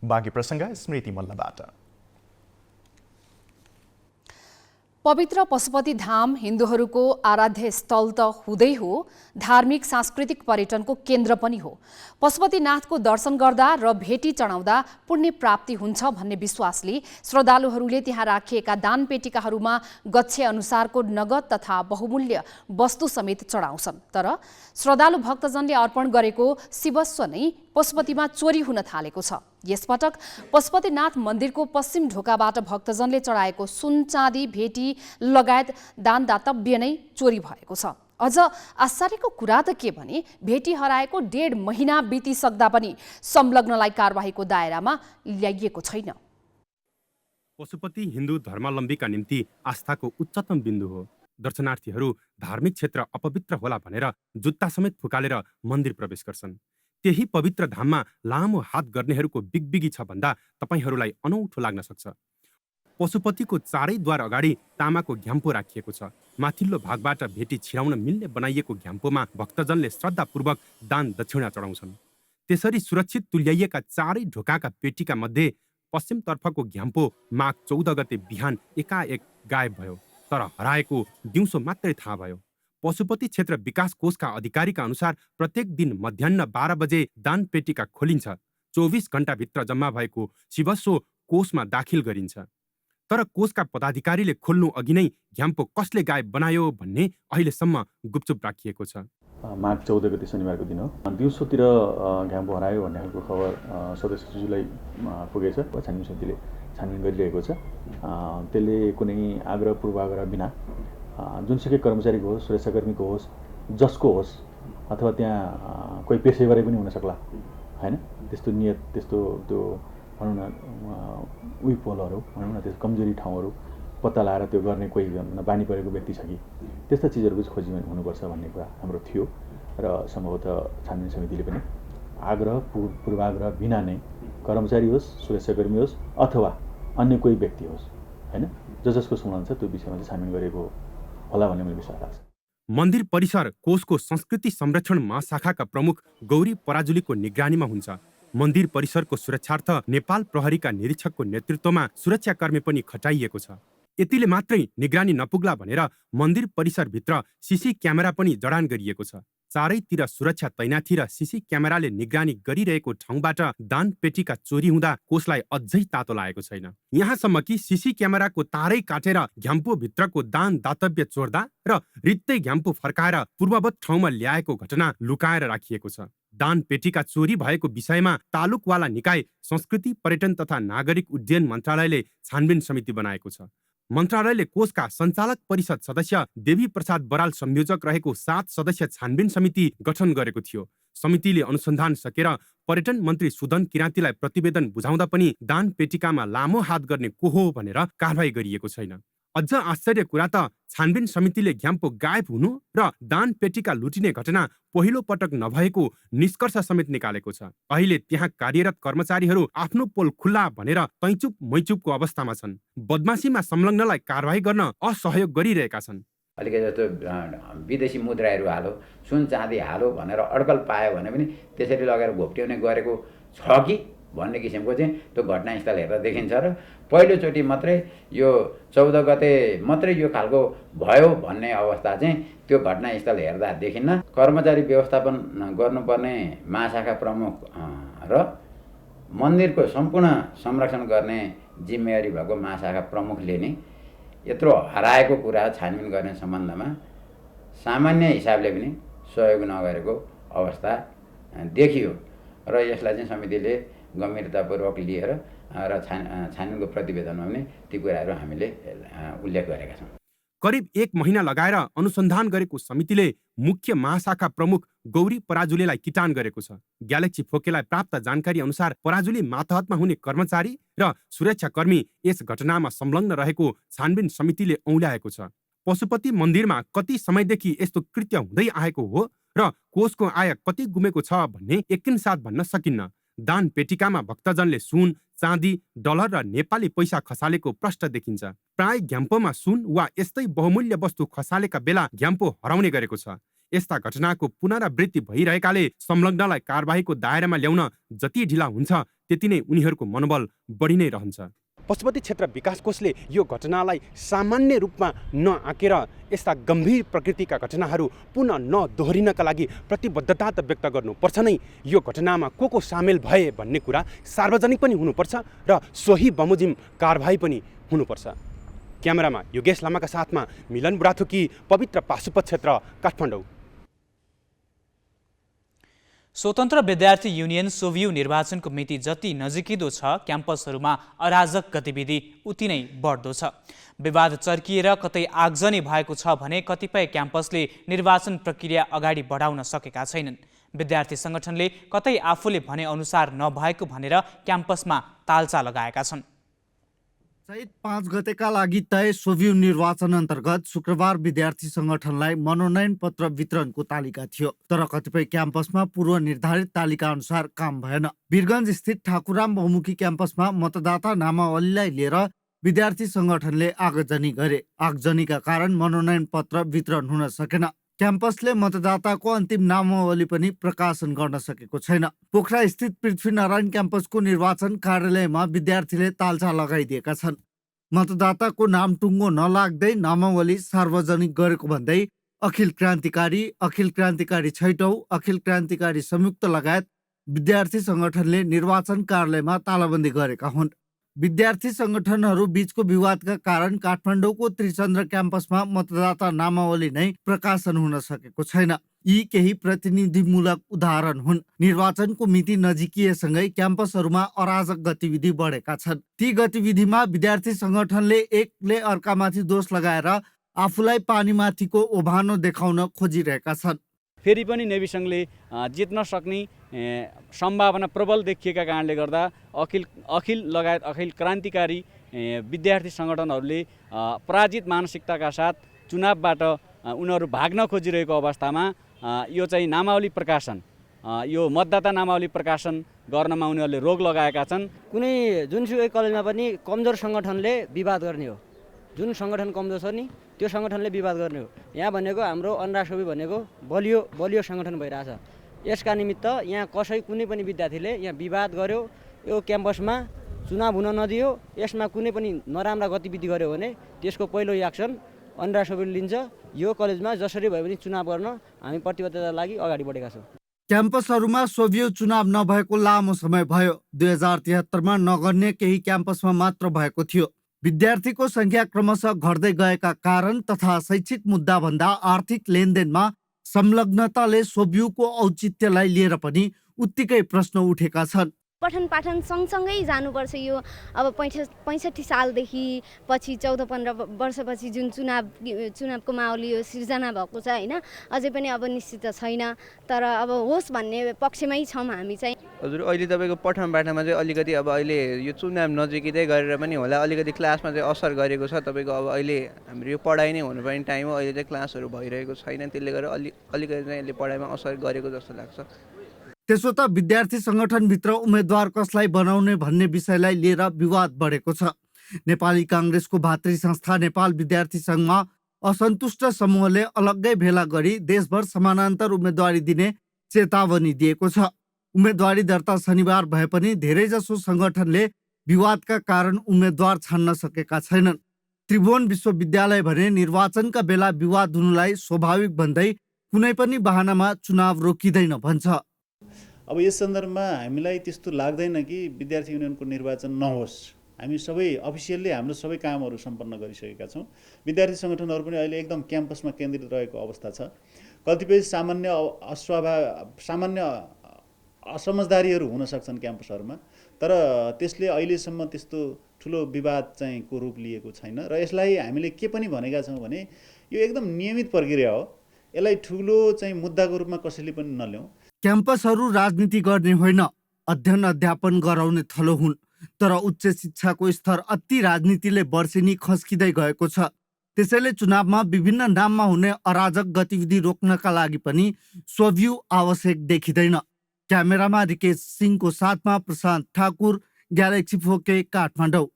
बाँकी प्रसङ्ग स्मृति मल्लबाट। पवित्र पशुपति धाम हिन्दूहरूको आराध्य स्थल त हुँदै हो, धार्मिक सांस्कृतिक पर्यटनको केन्द्र पनि हो। पशुपतिनाथको दर्शन गर्दा र भेटी चढाउँदा पुण्य प्राप्ति हुन्छ भन्ने विश्वासले श्रद्धालुहरूले त्यहाँ राखिएका दानपेटिकाहरूमा गच्छे अनुसारको नगद तथा बहुमूल्य वस्तु समेत चढाउँछन्। तर श्रद्धालु भक्तजनले अर्पण गरेको शिवस्व नै पशुपतिमा चोरी हुन थालेको छ। यसपटक पशुपतिनाथ मन्दिरको पश्चिम ढोकाबाट भक्तजनले चढाएको सुन चाँदी भेटी लगायत दानदातव्य नै चोरी भएको छ। अझ आश्चर्यको कुरा त के भने भेटी हराएको 1.5 महिना बितिसक्दा पनि संलग्नलाई कारबाहीको दायरामा ल्याइएको छैन। पशुपति हिन्दू धर्मावलम्बीका निम्ति आस्थाको उच्चतम बिन्दु हो। दर्शनार्थीहरू धार्मिक क्षेत्र अपवित्र होला भनेर जुत्ता समेत फुकालेर मन्दिर प्रवेश गर्छन्। त्यही पवित्र धाममा लामो हात गर्नेहरूको बिगबिगी छ भन्दा तपाईहरूलाई अनौठो लाग्न सक्छ। पशुपतिको चारै द्वार अगाडि तामाको घ्याम्पो राखिएको छ। माथिल्लो भागबाट भेटी छिराउन मिल्ने बनाइएको घ्याम्पोमा भक्तजनले श्रद्धापूर्वक दान दक्षिणा चढाउँछन्। त्यसरी सुरक्षित तुल्याइएका चारै ढोकाका पेटीका मध्ये पश्चिमतर्फको घ्याम्पो माघ 14 गते बिहान एकाएक गायब भयो। तर हराएको दिउँसो मात्रै थाहा भयो। पशुपति क्षेत्र विकास कोषका अधिकारीका अनुसार प्रत्येक दिन मध्याह्न 12 बजे दान पेटिका खोलिन्छ। 24 घण्टाभित्र जम्मा भएको शिवस्व कोषमा दाखिल गरिन्छ। तर कोषका पदाधिकारीले खोल्नु अघि नै घ्याम्पो कसले गायब बनायो भन्ने अहिलेसम्म गुपचुप राखिएको छ। माघ 14 गते शनिबारको दिन हो। दिउँसोतिर घ्याम्पो हरायो भन्ने खालको खबर सदस्यज्यूलाई पुगेछ। छानबिन समितिले छानबिन गरिरहेको छ। त्यसले कुनै आग्रह पूर्वाग्रह बिना जुनसुकै कर्मचारीको होस्, सुरक्षाकर्मीको होस्, जसको होस्, अथवा त्यहाँ कोही पेसेवरै पनि हुन सक्ला हैन, त्यस्तो नियत, त्यस्तो त्यो भनौँ न उही पोलहरू भनौँ न, त्यस्तो कमजोरी ठाउँहरू पत्ता लगाएर त्यो गर्ने कोही बानी परेको व्यक्ति छ कि त्यस्ता चिजहरूको खोजी हुनुपर्छ भन्ने कुरा हाम्रो थियो। र सम्भवतः छानबिन समितिले पनि आग्रह पूर्वाग्रह बिना नै कर्मचारी होस्, सुरक्षाकर्मी होस्, अथवा अन्य कोही व्यक्ति होस् हैन, जसको संलग्न छ त्यो विषयमा चाहिँ छानबिन गरेको होला भन्ने मैले विश्वास लाग्छ। मन्दिर परिसर कोषको संस्कृति संरक्षण महाशाखाका प्रमुख गौरी पराजुलीको निगरानीमा हुन्छ। मन्दिर परिसरको सुरक्षार्थ नेपाल प्रहरीका निरीक्षकको नेतृत्वमा सुरक्षाकर्मी पनि खटाइएको छ। यतिले मात्रै निगरानी नपुग्ला भनेर मन्दिर परिसरभित्र सीसी क्यामेरा पनि जडान गरिएको छ। चारैतिर सुरक्षा तैनाथी र सीसी क्यामेराले निगरानी गरिरहेको ठाउँबाट दान पेटीका चोरी हुँदा कोषलाई अझै तातो लागेको छैन। यहाँसम्म कि सीसी क्यामेराको तारै काटेर घ्याम्पो भित्रको दान दातव्य चोर्दा र रित्तै घ्याम्पो फर्काएर पूर्ववत ठाउँमा ल्याएको घटना लुकाएर राखिएको छ। दान पेटीका चोरी भएको विषयमा तालुकवाला निकाय, संस्कृति पर्यटन तथा नागरिक उड्डयन मन्त्रालयले छानबिन समिति बनाएको छ। मन्त्रालयले कोषका सञ्चालक परिषद सदस्य देवी प्रसाद बराल संयोजक रहेको 7 सदस्य छानबिन समिति गठन गरेको थियो। समितिले अनुसन्धान सकेर पर्यटन मन्त्री सुदन किराँतीलाई प्रतिवेदन बुझाउँदा पनि दान पेटिकामा लामो हात गर्ने को हो भनेर कारबाही गरिएको छैन। अझ आश्चर्य कुरा त छानबिन समितिले घ्याम्पो गायब हुनु र दान पेटिका लुटिने घटना पहिलो पटक नभएको निष्कर्ष समेत निकालेको छ। अहिले त्यहाँ कार्यरत कर्मचारीहरू आफ्नो पोल खुल्ला भनेर तैचुप मैचुपको अवस्थामा छन्। बदमासीमा संलग्नलाई कारबाही गर्न असहयोग गरिरहेका छन्। अलिकति जस्तो विदेशी मुद्राहरू हालो, सुन चाँदी हालो भनेर अड्कल पायो भने पनि त्यसरी लगेर घोप्ट्याउने गरेको छ कि भन्ने किसिमको चाहिँ त्यो घटनास्थल हेर्दा देखिन्छ। र पहिलोचोटि मात्रै यो 14 गते मात्रै यो खालको भयो भन्ने अवस्था चाहिँ त्यो घटनास्थल हेर्दा देखिन्न। कर्मचारी व्यवस्थापन गर्नुपर्ने महाशाखा प्रमुख र मन्दिरको सम्पूर्ण संरक्षण गर्ने जिम्मेवारी भएको महाशाखा प्रमुखले नै यत्रो हराएको कुरा छानबिन गर्ने सम्बन्धमा सामान्य हिसाबले पनि सहयोग नगरेको अवस्था देखियो। र यसलाई चाहिँ समितिले गम्भीरतापूर्वक लिएर र छानबिनको प्रतिवेदनमा पनि ती कुराहरू हामीले उल्लेख गरेका छौँ। करिब 1 महिना लगाएर अनुसन्धान गरेको समितिले मुख्य महाशाखा प्रमुख गौरी पराजुलीलाई किटान गरेको छ। ग्यालेक्सी फोकेलाई प्राप्त जानकारी अनुसार पराजुली मातहतमा हुने कर्मचारी र सुरक्षाकर्मी यस घटनामा संलग्न रहेको छानबिन समितिले औँल्याएको छ। पशुपति मन्दिरमा कति समयदेखि यस्तो कृत्य हुँदै आएको हो र कोषको आय कति गुमेको छ भन्ने एकैसाथ भन्न सकिन्न। दान पेटिकामा भक्तजनले सुन, चाँदी, डलर र नेपाली पैसा खसालेको प्रष्ट देखिन्छ। प्राय घ्याम्पोमा सुन वा यस्तै बहुमूल्य वस्तु खसालेका बेला घ्याम्पो हराउने गरेको छ। यस्ता घटनाको पुनरावृत्ति भइरहेकाले संलग्नलाई कारबाहीको दायरामा ल्याउन जति ढिला हुन्छ त्यति नै उनीहरूको मनोबल बढी नै रहन्छ। पशुपति क्षेत्र विकास कोषले यो घटनालाई सामान्य रूपमा नआँकेर यस्ता गम्भीर प्रकृतिका घटनाहरू पुनः नदोहोरिनका लागि प्रतिबद्धता त व्यक्त गर्नुपर्छ नै। यो घटनामा को सामेल भए भन्ने कुरा सार्वजनिक पनि हुनुपर्छ र सोही बमोजिम कारबाही पनि हुनुपर्छ। क्यामेरामा योगेश लामाका साथमा मिलन बुढाथोकी, पवित्र पाशुपत क्षेत्र, काठमाडौँ। स्वतन्त्र विद्यार्थी युनियन सोभियु निर्वाचनको मिति जति नजिकिँदो छ, क्याम्पसहरूमा अराजक गतिविधि उति नै बढ्दो छ। विवाद चर्किएर कतै आगजनी भएको छ भने कतिपय क्याम्पसले निर्वाचन प्रक्रिया अगाडि बढाउन सकेका छैनन्। विद्यार्थी संगठनले कतै आफूले भने अनुसार नभएको भनेर क्याम्पसमा तालचा लगाएका छन्। चैत 5 गतेका लागि तय सोभियु निर्वाचन अन्तर्गत शुक्रबार विद्यार्थी संगठनलाई मनोनयन पत्र वितरणको तालिका थियो, तर कतिपय क्याम्पसमा पूर्व निर्धारित तालिका अनुसार काम भएन। वीरगञ्ज स्थित ठाकुराम बहुमुखी क्याम्पसमा मतदाता नामावलीलाई लिएर विद्यार्थी संगठनले आगजनी गरे। आगजनीका कारण मनोनयन पत्र वितरण हुन सकेन। क्याम्पसले मतदाताको अन्तिम नामावली पनि प्रकाशन गर्न सकेको छैन। पोखरा स्थित पृथ्वीनारायण क्याम्पसको निर्वाचन कार्यालयमा विद्यार्थीले तालचा लगाइदिएका छन्। मतदाताको नाम टुङ्गो नलाग्दै नामावली सार्वजनिक गरेको भन्दै अखिल क्रान्तिकारी छैटौं, अखिल क्रान्तिकारी संयुक्त लगायत विद्यार्थी संगठनले निर्वाचन कार्यालयमा तालाबन्दी गरेका हुन्। विद्यार्थी संगठनहरू बीचको विवादका कारण काठमाडौँको त्रिचन्द्र क्याम्पसमा मतदाता नामावली नै प्रकाशन हुन सकेको छैन। यी केही प्रतिनिधिमूलक उदाहरण हुन्। निर्वाचनको मिति नजिकिएसँगै क्याम्पसहरूमा अराजक गतिविधि बढेका छन्। ती गतिविधिमा विद्यार्थी संगठनले एकले अर्कामाथि दोष लगाएर आफूलाई पानीमाथिको ओभानो देखाउन खोजिरहेका छन्। फेरि पनि नेभी सङ्घले जित्न सक्ने सम्भावना प्रबल देखिएका कारणले गर्दा अखिल लगायत अखिल क्रान्तिकारी विद्यार्थी सङ्गठनहरूले पराजित मानसिकताका साथ चुनावबाट उनीहरू भाग्न खोजिरहेको अवस्थामा यो चाहिँ नामावली प्रकाशन, यो मतदाता नामावली प्रकाशन गर्नमा उनीहरूले रोक लगाएका छन्। कुनै जुनसुकै कलेजमा पनि कमजोर सङ्गठनले विवाद गर्ने हो। जुन सङ्गठन कमजोर छ नि त्यो सङ्गठनले विवाद गर्ने हो। यहाँ भनेको हाम्रो अन्रासोभी भनेको बलियो सङ्गठन भइरहेछ। यसका निमित्त यहाँ कुनै पनि विद्यार्थीले यहाँ विवाद गर्यो, यो क्याम्पसमा चुनाव हुन नदियो, यसमा कुनै पनि नराम्रा गतिविधि गर्यो भने त्यसको पहिलो एक्सन अन्रासोभीले लिन्छ। यो कलेजमा जसरी भए पनि चुनाव गर्न हामी प्रतिबद्धताका लागि अगाडि बढेका छौँ। क्याम्पसहरूमा सोभियु चुनाव नभएको लामो समय भयो। 2073मा नगर्ने केही क्याम्पसमा मात्र भएको थियो। विद्यार्थीको संख्या क्रमशः घट्दै गएका कारण तथा शैक्षिक मुद्दा भन्दा आर्थिक लेनदेनमा संलग्नताले सोभियुको औचित्यलाई लिएर पनि उत्तिकै प्रश्न उठेका छन्। पठन पाठन सँगसँगै जानुपर्छ। यो अब 65 सालदेखि पछि 14-15 वर्षपछि जुन चुनावको माहौल यो सिर्जना भएको छ होइन, अझै पनि अब निश्चित छैन, तर अब होस् भन्ने पक्षमै छौँ हामी चाहिँ। हजुर, अहिले तपाईँको पठन पाठनमा चाहिँ अलिकति अब अहिले यो चुनाव नजिकै गरेर पनि होला अलिकति क्लासमा चाहिँ असर गरेको छ। तपाईँको अब अहिले हाम्रो यो पढाइ नै हुनुपर्ने टाइम हो, अहिले चाहिँ क्लासहरू भइरहेको छैन, त्यसले गर्दा अलिकति चाहिँ यसले पढाइमा असर गरेको जस्तो लाग्छ। त्यसो त विद्यार्थी संगठनभित्र उम्मेद्वार कसलाई बनाउने भन्ने विषयलाई लिएर विवाद बढेको छ। नेपाली काङ्ग्रेसको भातृ संस्था नेपाल विद्यार्थी संघमा असन्तुष्ट समूहले अलग्गै भेला गरी देशभर समानान्तर उम्मेदवारी दिने चेतावनी दिएको छ। उम्मेदवारी दर्ता शनिबार भए पनि धेरैजसो संगठनले विवादका कारण उम्मेद्वार छान्न सकेका छैनन्। त्रिभुवन विश्वविद्यालय भने निर्वाचनका बेला विवाद हुनुलाई स्वाभाविक भन्दै कुनै पनि बहानामा चुनाव रोकिँदैन भन्छ। अब यस सन्दर्भमा हामीलाई त्यस्तो लाग्दैन कि विद्यार्थी युनियनको निर्वाचन नहोस्। हामी सबै अफिसियल्ली हाम्रो सबै कामहरू सम्पन्न गरिसकेका छौँ। विद्यार्थी सङ्गठनहरू पनि अहिले एकदम क्याम्पसमा केन्द्रित रहेको अवस्था छ। कतिपय सामान्य असमझदारीहरू हुन सक्छन् क्याम्पसहरूमा, तर त्यसले अहिलेसम्म त्यस्तो ठुलो विवाद चाहिँ को रूप लिएको छैन र यसलाई हामीले के पनि भनेका छौँ भने यो एकदम नियमित प्रक्रिया हो। यसलाई ठुलो चाहिँ मुद्दाको रूपमा कसैले पनि नल्याउँ। क्याम्पसहरू राजनीति गर्ने होइन, अध्ययन अध्यापन गराउने थलो हुन्, तर उच्च शिक्षाको स्तर अति राजनीतिले वर्षेनी खस्किँदै गएको छ। त्यसैले चुनावमा विभिन्न नाममा हुने अराजक गतिविधि रोक्नका लागि पनि सोभियु आवश्यक देखिँदैन। क्यामेरामा रिकेश सिंहको साथमा प्रशान्त ठाकुर, ग्यालेक्सी 4K, काठमाडौँ।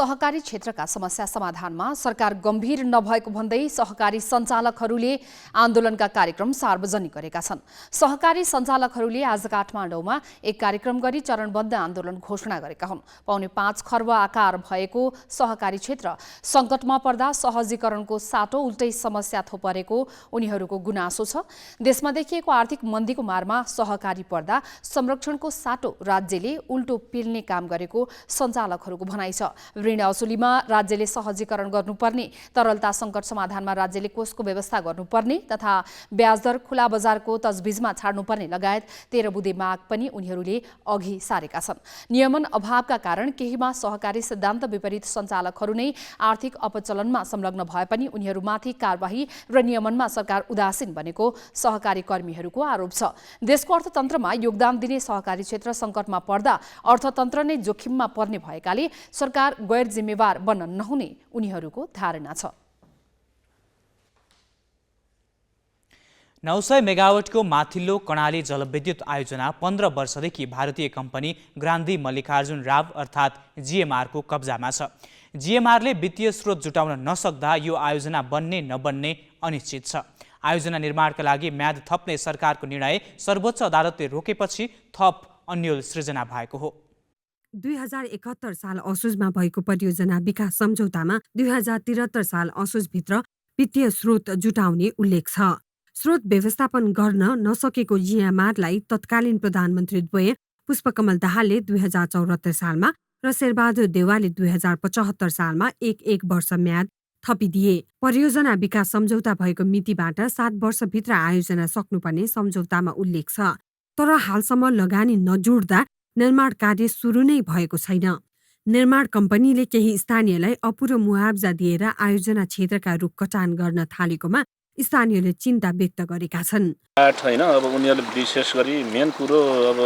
सहकारी क्षेत्रका समस्या समाधानमा सरकार गम्भीर नभएको भन्दै सहकारी सञ्चालकहरूले आन्दोलनका कार्यक्रम सार्वजनिक गरेका छन्। सहकारी सञ्चालकहरूले आज काठमाडौँमा एक कार्यक्रम गरी चरणबद्ध आन्दोलन घोषणा गरेका हुन्। 4.5 खर्ब आकार भएको सहकारी क्षेत्र सङ्कटमा पर्दा सहजीकरणको साटो उल्टै समस्या थोपरेको उनीहरूको गुनासो छ। देशमा देखिएको आर्थिक मन्दीको मारमा सहकारी पर्दा संरक्षणको साटो राज्यले उल्टो पेल्ने काम गरेको सञ्चालकहरूको भनाइ छ। ऋण असुलीमा राज्यले सहजीकरण गर्नुपर्ने, तरलता सङ्कट समाधानमा राज्यले कोषको व्यवस्था गर्नुपर्ने तथा ब्याजदर खुला बजारको तजबिजमा छाड्नुपर्ने लगायत 13 बुँदे माग पनि उनीहरूले अघि सारेका छन्। नियमन अभावका कारण केहीमा सहकारी सिद्धान्त विपरीत सञ्चालकहरू नै आर्थिक अपचलनमा संलग्न भए पनि उनीहरूमाथि कारबाही र नियमनमा सरकार उदासीन बनेको सहकारी कर्मीहरूको आरोप छ। देशको अर्थतन्त्रमा योगदान दिने सहकारी क्षेत्र सङ्कटमा पर्दा अर्थतन्त्र नै जोखिममा पर्ने भएकाले सरकार गैर जिम्मेवार बन्न नहुने उनीहरूको धारणा छ। 900 मेगावाटको माथिल्लो कर्णाली जलविद्युत आयोजना 15 वर्षदेखि भारतीय कम्पनी ग्रान्धी मल्लिकार्जुन राव अर्थात् जीएमआरको कब्जामा छ। जीएमआरले वित्तीय स्रोत जुटाउन नसक्दा यो आयोजना बन्ने नबन्ने अनिश्चित छ। आयोजना निर्माणका लागि म्याद थप्ने सरकारको निर्णय सर्वोच्च अदालतले रोकेपछि थप अन्यल सृजना भएको हो। 2071 साल असोजमा भएको परियोजना विकास सम्झौतामा 2073 साल असोजभित्र वित्तीय स्रोत जुटाउने उल्लेख छ। स्रोत व्यवस्थापन गर्न नसकेको जीएमआरलाई तत्कालीन प्रधानमन्त्री द्वय पुष्पकमल दाहालले 2074 सालमा र शेरबहादुर देउवाले 2075 सालमा एक वर्ष म्याद थपिदिए। परियोजना विकास सम्झौता भएको मितिबाट 7 वर्षभित्र आयोजना सक्नुपर्ने सम्झौतामा उल्लेख छ। तर हालसम्म लगानी नजोड्दा निर्माण कार्य सुरु नै भएको छैन। निर्माण कम्पनीले केही स्थानीयलाई अपुरो मुआब्जा दिएर आयोजना क्षेत्रका रुख कटान गर्न थालेकोमा स्थानीयले चिन्ता व्यक्त गरेका छन्। छैन अब उनीहरूले विशेष गरी मेन कुरो अब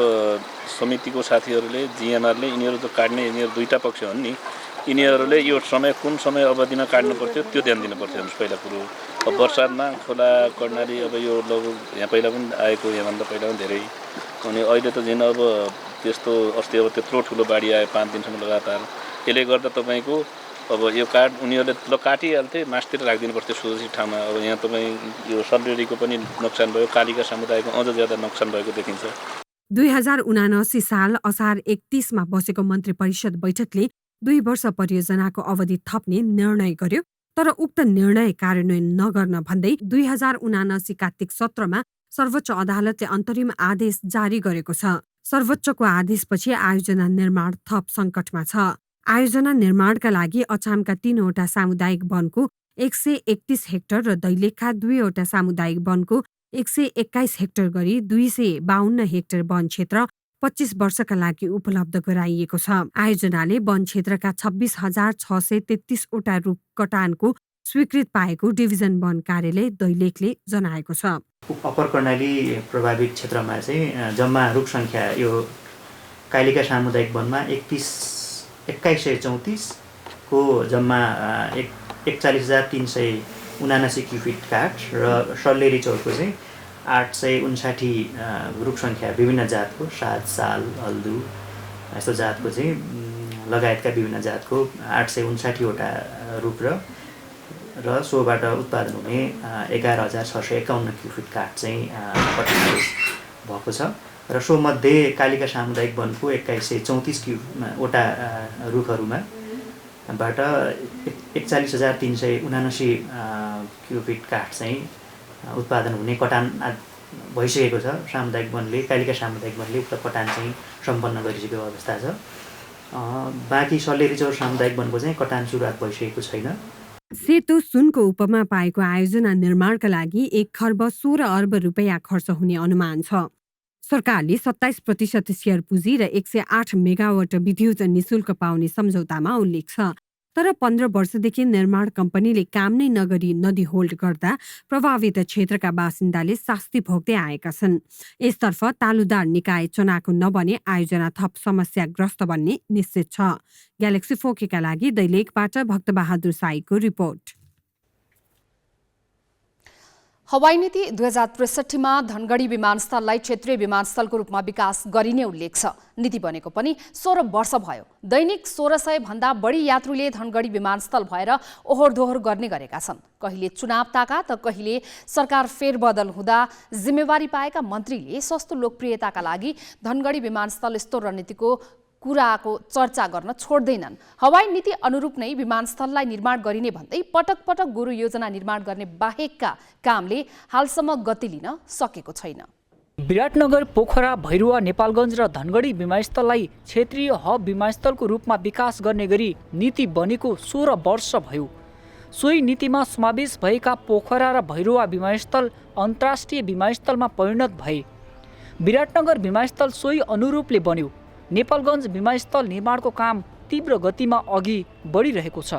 समितिको साथीहरूले जीएमआरले यिनीहरू त काट्ने यिनीहरू दुईटा पक्ष हुन् नि, यिनीहरूले यो समय कुन समय अवधिमा काट्नु पर्थ्यो त्यो ध्यान दिनु पर्थ्यो। पहिला कुरो अब बर्सातमा खोला कर्णाली अब यो लगभग यहाँ पहिला पनि आएको, यहाँभन्दा पहिला पनि धेरै, अनि अहिले त झन् अब त्यस्तो अस्ति अब त्यत्रो ठुलो बाढी आयो 5 दिनसम्म लगातार। यसले गर्दा तपाईँको अब यो उनीहरूले काटिहाल्थे, मासतिर राखिदिनु पर्थ्यो सुरक्षित ठाउँमा। अब यहाँ तपाईँ यो सल्लेरीको पनि नोक्सान भयो, कालिका समुदायको अझ ज्यादा नोक्सान भएको देखिन्छ। 2079 साल असार 31 मा बसेको मन्त्री परिषद बैठकले 2 वर्ष परियोजनाको अवधि थप्ने निर्णय गर्यो। तर उक्त निर्णय कार्यान्वयन नगर्न भन्दै 2079 कार्तिक 17 मा सर्वोच्च अदालतले अन्तरिम आदेश जारी गरेको छ। सर्वोच्चको आदेशपछि आयोजना निर्माण थप सङ्कटमा छ। आयोजना निर्माणका लागि अछामका 3वटा सामुदायिक वनको 131 हेक्टर र दैलेखका 2वटा सामुदायिक वनको 121 हेक्टर गरी 252 हेक्टर वन क्षेत्र 25 वर्षका लागि उपलब्ध गराइएको छ। आयोजनाले वन क्षेत्रका 26,633 वटा रुख कटानको स्वीकृत पाएको डिभिजन वन कार्यालय दैलेखले जनाएको छ। अप्पर कर्णाली प्रभावित क्षेत्रमा चाहिँ जम्मा रुख सङ्ख्या यो कालिका सामुदायिक वनमा 2134 को जम्मा 41,379 क्युफिट काठ र सल्लेरी चौरको चाहिँ 859 रुख सङ्ख्या विभिन्न जातको, साज, साल, हल्दु यस्तो जातको चाहिँ लगायतका विभिन्न जातको 859 वटा रुख र सोबाट उत्पादन हुने 11,651 क्युफिट काठ चाहिँ फर्टिलाइज भएको छ। र सोमध्ये कालिका सामुदायिक वनको 2134 वटा रुखहरूमा बाट 41,379 क्युफिट काठ चाहिँ उत्पादन हुने कटान भइसकेको छ। सामुदायिक वनले कालिका सामुदायिक वनले उक्त कटान चाहिँ सम्पन्न गरिसकेको अवस्था छ। बाँकी सल्लेरी चौर सामुदायिक वनको चाहिँ कटान सुरुवात भइसकेको छैन। सेतो सुनको उपमा पाएको आयोजना निर्माणका लागि 1 खर्ब 16 अर्ब रुपैयाँ खर्च हुने अनुमान छ। सरकारले 27% शेयर पुँजी र 108 मेगावाट विद्युत निशुल्क पाउने सम्झौतामा उल्लेख छ। तर 15 वर्षदेखि निर्माण कम्पनीले काम नै नगरी नदी होल्ड गर्दा प्रभावित क्षेत्रका बासिन्दाले शास्ति भोग्दै आएका छन्। यसतर्फ तालुदार निकाय चुनाको नबने आयोजना थप समस्याग्रस्त बन्ने निश्चित छ। ग्यालेक्सी फोकेका लागि दैलेखबाट भक्तबहादुर साईको रिपोर्ट। हवाई नीति 2063मा धनगढी विमानस्थललाई क्षेत्रीय विमानस्थलको रूपमा विकास गरिने उल्लेख छ। नीति बनेको पनि 16 वर्ष भयो। दैनिक 1600 भन्दा बढी यात्रुले धनगढी विमानस्थल भएर ओहोर दोहोर गर्ने गरेका छन्। कहिले चुनाव ताका त कहिले सरकार फेरबदल हुँदा जिम्मेवारी पाएका मन्त्रीले सस्तो लोकप्रियताका लागि धनगढी विमानस्थल यस्तो रणनीतिको कुराको चर्चा गर्न छोड्दैनन्। हवाई नीति अनुरूप नै विमानस्थललाई निर्माण गरिने भन्दै पटक पटक गुरु योजना निर्माण गर्ने बाहेकका कामले हालसम्म गति लिन सकेको छैन। विराटनगर, पोखरा, भैरुवा, नेपालगञ्ज र धनगढी विमानस्थललाई क्षेत्रीय हब विमानस्थलको रूपमा विकास गर्ने गरी नीति बनेको 16 वर्ष भयो। सोही नीतिमा समावेश भएका पोखरा र भैरुवा विमानस्थल अन्तर्राष्ट्रिय विमानस्थलमा परिणत भए। विराटनगर विमानस्थल सोही अनुरूपले बन्यो। नेपालगञ्ज विमानस्थल निर्माणको काम तीव्र गतिमा अघि बढिरहेको छ।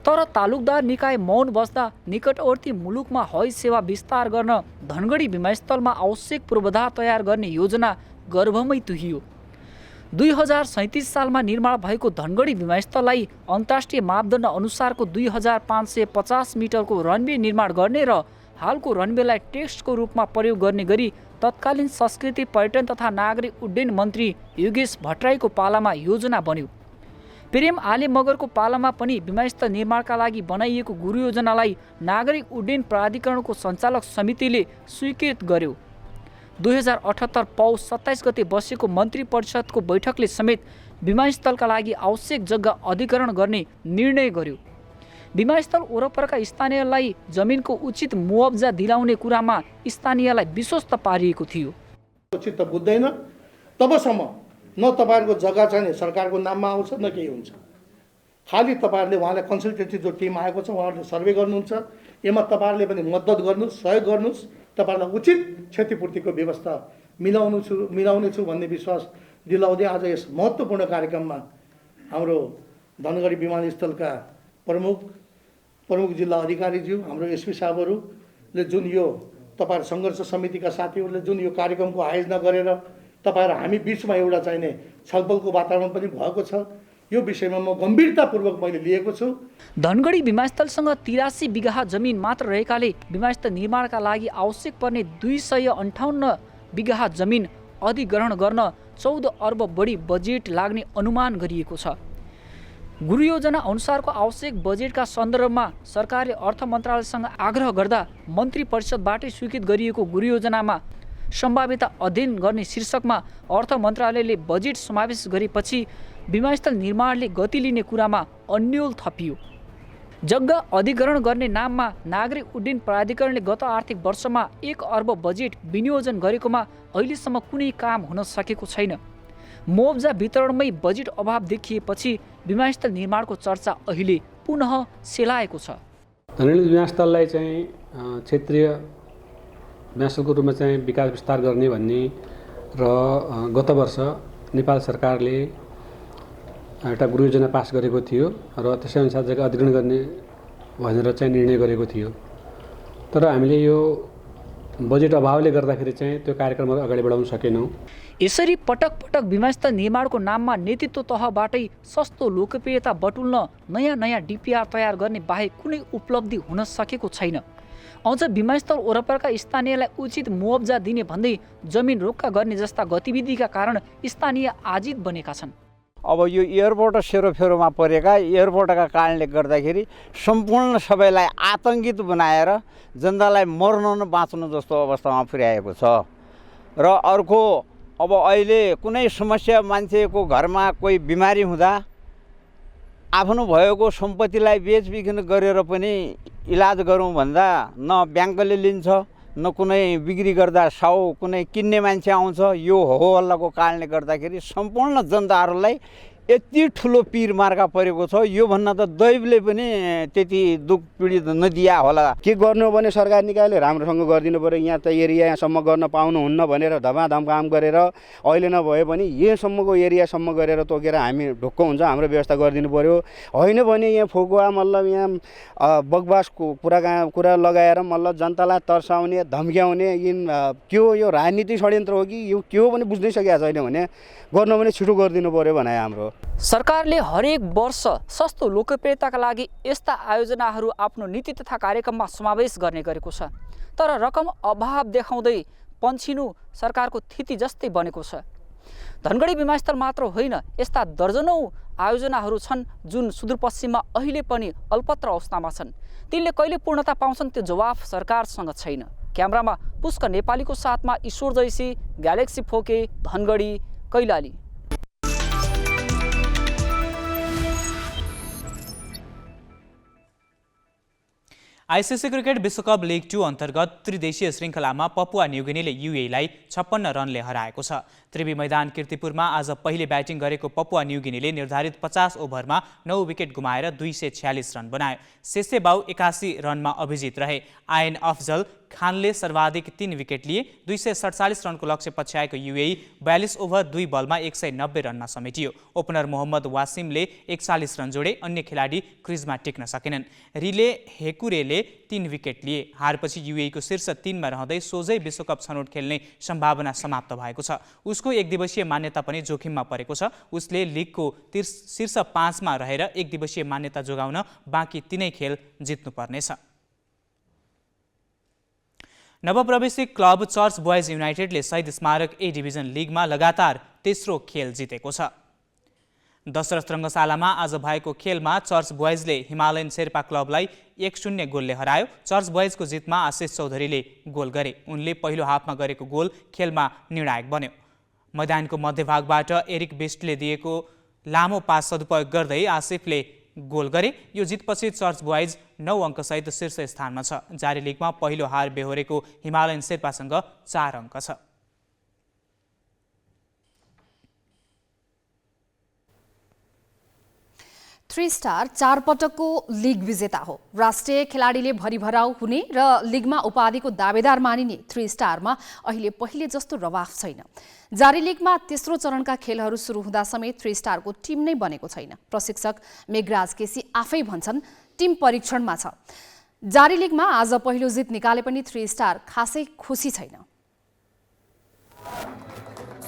तर तालुकदार निकाय मौन बस्दा निकटवर्ती मुलुकमा हवाई सेवा विस्तार गर्न धनगढी विमानस्थलमा आवश्यक पूर्वाधार तयार गर्ने योजना गर्भमै तुहियो। 2037 सालमा निर्माण भएको धनगढी विमानस्थललाई अन्तर्राष्ट्रिय मापदण्ड अनुसारको 2550 मिटरको रनवे निर्माण गर्ने र हालको रनवेलाई टेक्स्टको रूपमा प्रयोग गर्ने गरी तत्कालीन संस्कृति, पर्यटन तथा नागरिक उड्डयन मन्त्री योगेश भट्टराईको पालामा योजना बन्यो। प्रेम आले मगरको पालामा पनि विमानस्थल निर्माणका लागि बनाइएको गुरु योजनालाई नागरिक उड्डयन प्राधिकरणको सञ्चालक समितिले स्वीकृत गर्यो। 2078 पौष 27 गते बसेको मन्त्री परिषदको बैठकले समेत विमानस्थलका लागि आवश्यक जग्गा अधिग्रहण गर्ने निर्णय गर्यो। विमानस्थल वरपरका स्थानीयलाई जमिनको उचित मुआवजा दिलाउने कुरामा स्थानीयलाई विश्वस्त पारिएको थियो। चित्त बुझ्दैन तबसम्म न तपाईँहरूको जग्गा चाहिँ सरकारको नाममा आउँछ न केही हुन्छ। खालि तपाईँहरूले उहाँलाई कन्सल्टेन्सी जो टिम आएको छ उहाँहरूले सर्वे गर्नुहुन्छ। यसमा तपाईँहरूले पनि मद्दत गर्नुहोस्, सहयोग गर्नुहोस्। तपाईँहरूलाई उचित क्षतिपूर्तिको व्यवस्था मिलाउनेछु भन्ने विश्वास दिलाउँदै आज यस महत्त्वपूर्ण कार्यक्रममा हाम्रो धनगढी विमानस्थलका प्रमुख जिल्ला अधिकारीज्यू, हाम्रो एसपी साहबहरूले जुन यो तपाईँहरू सङ्घर्ष समितिका साथीहरूले जुन यो कार्यक्रमको आयोजना गरेर तपाईँहरू हामी बिचमा एउटा चाहिने छलफलको वातावरण पनि भएको छ। यो विषयमा म गम्भीरतापूर्वक मैले लिएको छु। धनगढी विमानस्थलसँग 83 बिघा जमिन मात्र रहेकाले विमानस्थल निर्माणका लागि आवश्यक पर्ने 258 बिघा जमिन अधिग्रहण गर्न 14 अर्ब बढी बजेट लाग्ने अनुमान गरिएको छ। गुरु योजना अनुसारको आवश्यक बजेटका सन्दर्भमा सरकारले अर्थ मन्त्रालयसँग आग्रह गर्दा मन्त्री परिषदबाटै स्वीकृत गरिएको गुरु योजनामा सम्भाव्यता अध्ययन गर्ने शीर्षकमा अर्थ मन्त्रालयले बजेट समावेश गरेपछि विमानस्थल निर्माणले गति लिने कुरामा अन्यल थपियो। जग्गा अधिग्रहण गर्ने नाममा नागरिक उड्डयन प्राधिकरणले गत आर्थिक वर्षमा 1 अर्ब बजेट विनियोजन गरेकोमा अहिलेसम्म कुनै काम हुन सकेको छैन। मुआवजा वितरणमै बजेट अभाव देखिएपछि विमानस्थल निर्माणको चर्चा अहिले पुनः सेलाएको छ। धनगढी विमानस्थललाई चाहिँ क्षेत्रीय विमानस्थलको रूपमा चाहिँ विकास विस्तार गर्ने भन्ने र गत वर्ष नेपाल सरकारले एउटा गुरु योजना पास गरेको थियो र त्यसै अनुसार जग्गा अधिग्रहण गर्ने भनेर चाहिँ निर्णय गरेको थियो। तर हामीले यो बजेट अभावले गर्दाखेरि चाहिँ त्यो कार्यक्रमहरू अगाडि बढाउन सकेनौँ। यसरी पटक पटक विमानस्थल निर्माणको नाममा नेतृत्व तहबाटै सस्तो लोकप्रियता बटुल्न नयाँ डिपिआर तयार गर्ने बाहेक कुनै उपलब्धि हुन सकेको छैन। अझ विमानस्थल वरपरका स्थानीयलाई उचित मुआवजा दिने भन्दै जमिन रोक्का गर्ने जस्ता गतिविधिका कारण स्थानीय आजित बनेका छन्। अब यो एयरपोर्ट सेरोफेरोमा परेका एयरपोर्टका कारणले गर्दाखेरि सम्पूर्ण सबैलाई आतङ्कित बनाएर जनतालाई मर्न न बाँच्नु जस्तो अवस्थामा पुर्याएको छ। र अर्को अब अहिले कुनै समस्या मान्छेको घरमा कोही बिमारी हुँदा आफ्नो भएको सम्पत्तिलाई बेचबिखन गरेर पनि इलाज गरौँ भन्दा न ब्याङ्कले लिन्छ न कुनै बिक्री गर्दा कुनै किन्ने मान्छे आउँछ। यो हो हल्लाको कारणले गर्दाखेरि सम्पूर्ण जनताहरूलाई यति ठुलो पीर मार्का परेको छ। यो भन्न त दैवले पनि त्यति दुःख पीडित नदिया होला। के गर्नु भने सरकार निकायले राम्रोसँग गरिदिनु पर्यो। यहाँ त एरिया यहाँसम्म गर्न पाउनुहुन्न भनेर धमाधम काम गरेर अहिले नभए पनि यहाँसम्मको एरियासम्म गरेर तोकेर हामी ढुक्क हुन्छ हाम्रो व्यवस्था गरिदिनु पर्यो। होइन भने यहाँ फोकुवा मतलब यहाँ बकवासको कुरा लगाएर मतलब जनतालाई तर्साउने धम्क्याउने के हो यो राजनीतिक षड्यन्त्र हो कि यो के हो पनि बुझ्नै सकेको छैन भने गर्नु भने छिटो गरिदिनु पर्यो भने हाम्रो सरकारले हरेक वर्ष सस्तो लोकप्रियताका लागि यस्ता आयोजनाहरू आफ्नो नीति तथा कार्यक्रममा समावेश गर्ने गरेको छ। तर रकम अभाव देखाउँदै पन्छिनु सरकारको थिति जस्तै बनेको छ। धनगढी विमानस्थल मात्र होइन, यस्ता दर्जनौँ आयोजनाहरू छन् जुन सुदूरपश्चिममा अहिले पनि अल्पत्र अवस्थामा छन्। तिनले कहिले पूर्णता पाउँछन् त्यो जवाफ सरकारसँग छैन। क्यामेरामा पुष्क नेपालीको साथमा ईश्वर जैसी, ग्यालेक्सी फोके, धनगढी, कैलाली। आइसिसी क्रिकेट विश्वकप लिग 2 अन्तर्गत त्रिदेशीय श्रृङ्खलामा पपुवा न्युगिनीले युएईलाई 56 रनले हराएको छ। त्रिवी मैदान कीर्तिपुरमा आज पहिले ब्याटिङ गरेको पपुवा न्युगिनीले निर्धारित 50 ओभरमा 9 विकेट गुमाएर 246 रन बनायो। सेसेबाउ 81 रनमा अभिजित रहे। आयन अफजल खानले सर्वाधिक 3 विकेट लिए। 247 रनको लक्ष्य पछ्याएको युएई 42 ओभर 2 बलमा 190 रनमा समेटियो। ओपनर मोहम्मद वासिमले 41 रन जोडे। अन्य खेलाडी क्रिजमा टिक्न सकेनन्। रिले हेकुरेले 3 विकेट लिए। हारपछि युएईको शीर्ष 3 मा रहँदै सोझै विश्वकप छनौट खेल्ने सम्भावना समाप्त भएको छ। उसको एक दिवसीय मान्यता पनि जोखिममा परेको छ। उसले लिगको शीर्ष 5 मा रहेर एक दिवसीय मान्यता जोगाउन बाँकी 3 खेल जित्नुपर्नेछ। नवप्रवेशी क्लब चर्च बोयज युनाइटेडले शहीद स्मारक ए डिभिजन लिगमा लगातार तेस्रो खेल जितेको छ। दशरथ रङ्गशालामा आज भएको खेलमा चर्च बोयजले हिमालयन शेर्पा क्लबलाई 1-0 गोलले हरायो। चर्च बोयजको जितमा आशिष चौधरीले गोल गरे। उनले पहिलो हाफमा गरेको गोल खेलमा निर्णायक बन्यो। मैदानको मध्यभागबाट एरिक बेस्टले दिएको लामो पास सदुपयोग गर्दै आसिफले गोल गरे। यो जितपछि चर्च बोयज 9 अङ्कसहित शीर्ष स्थानमा छ। जारी लिगमा पहिलो हार बेहोरेको हिमालयन शेर्पासँग 4 अङ्क छ। थ्री स्टार 4 पटकको लिग विजेता हो। राष्ट्रिय खेलाडीले भरिभराउ हुने र लिगमा उपाधिको दावेदार मानिने थ्री स्टारमा अहिले पहिले जस्तो रवाफ छैन। जारी लिगमा तेस्रो चरणका खेलहरू सुरु हुँदा समेत थ्री स्टारको टिम नै बनेको छैन। प्रशिक्षक मेघराज केसी आफै भन्छन् टिम परीक्षणमा छ। जारी लिगमा आज पहिलो जित निकाले पनि थ्री स्टार खासै खुसी छैन।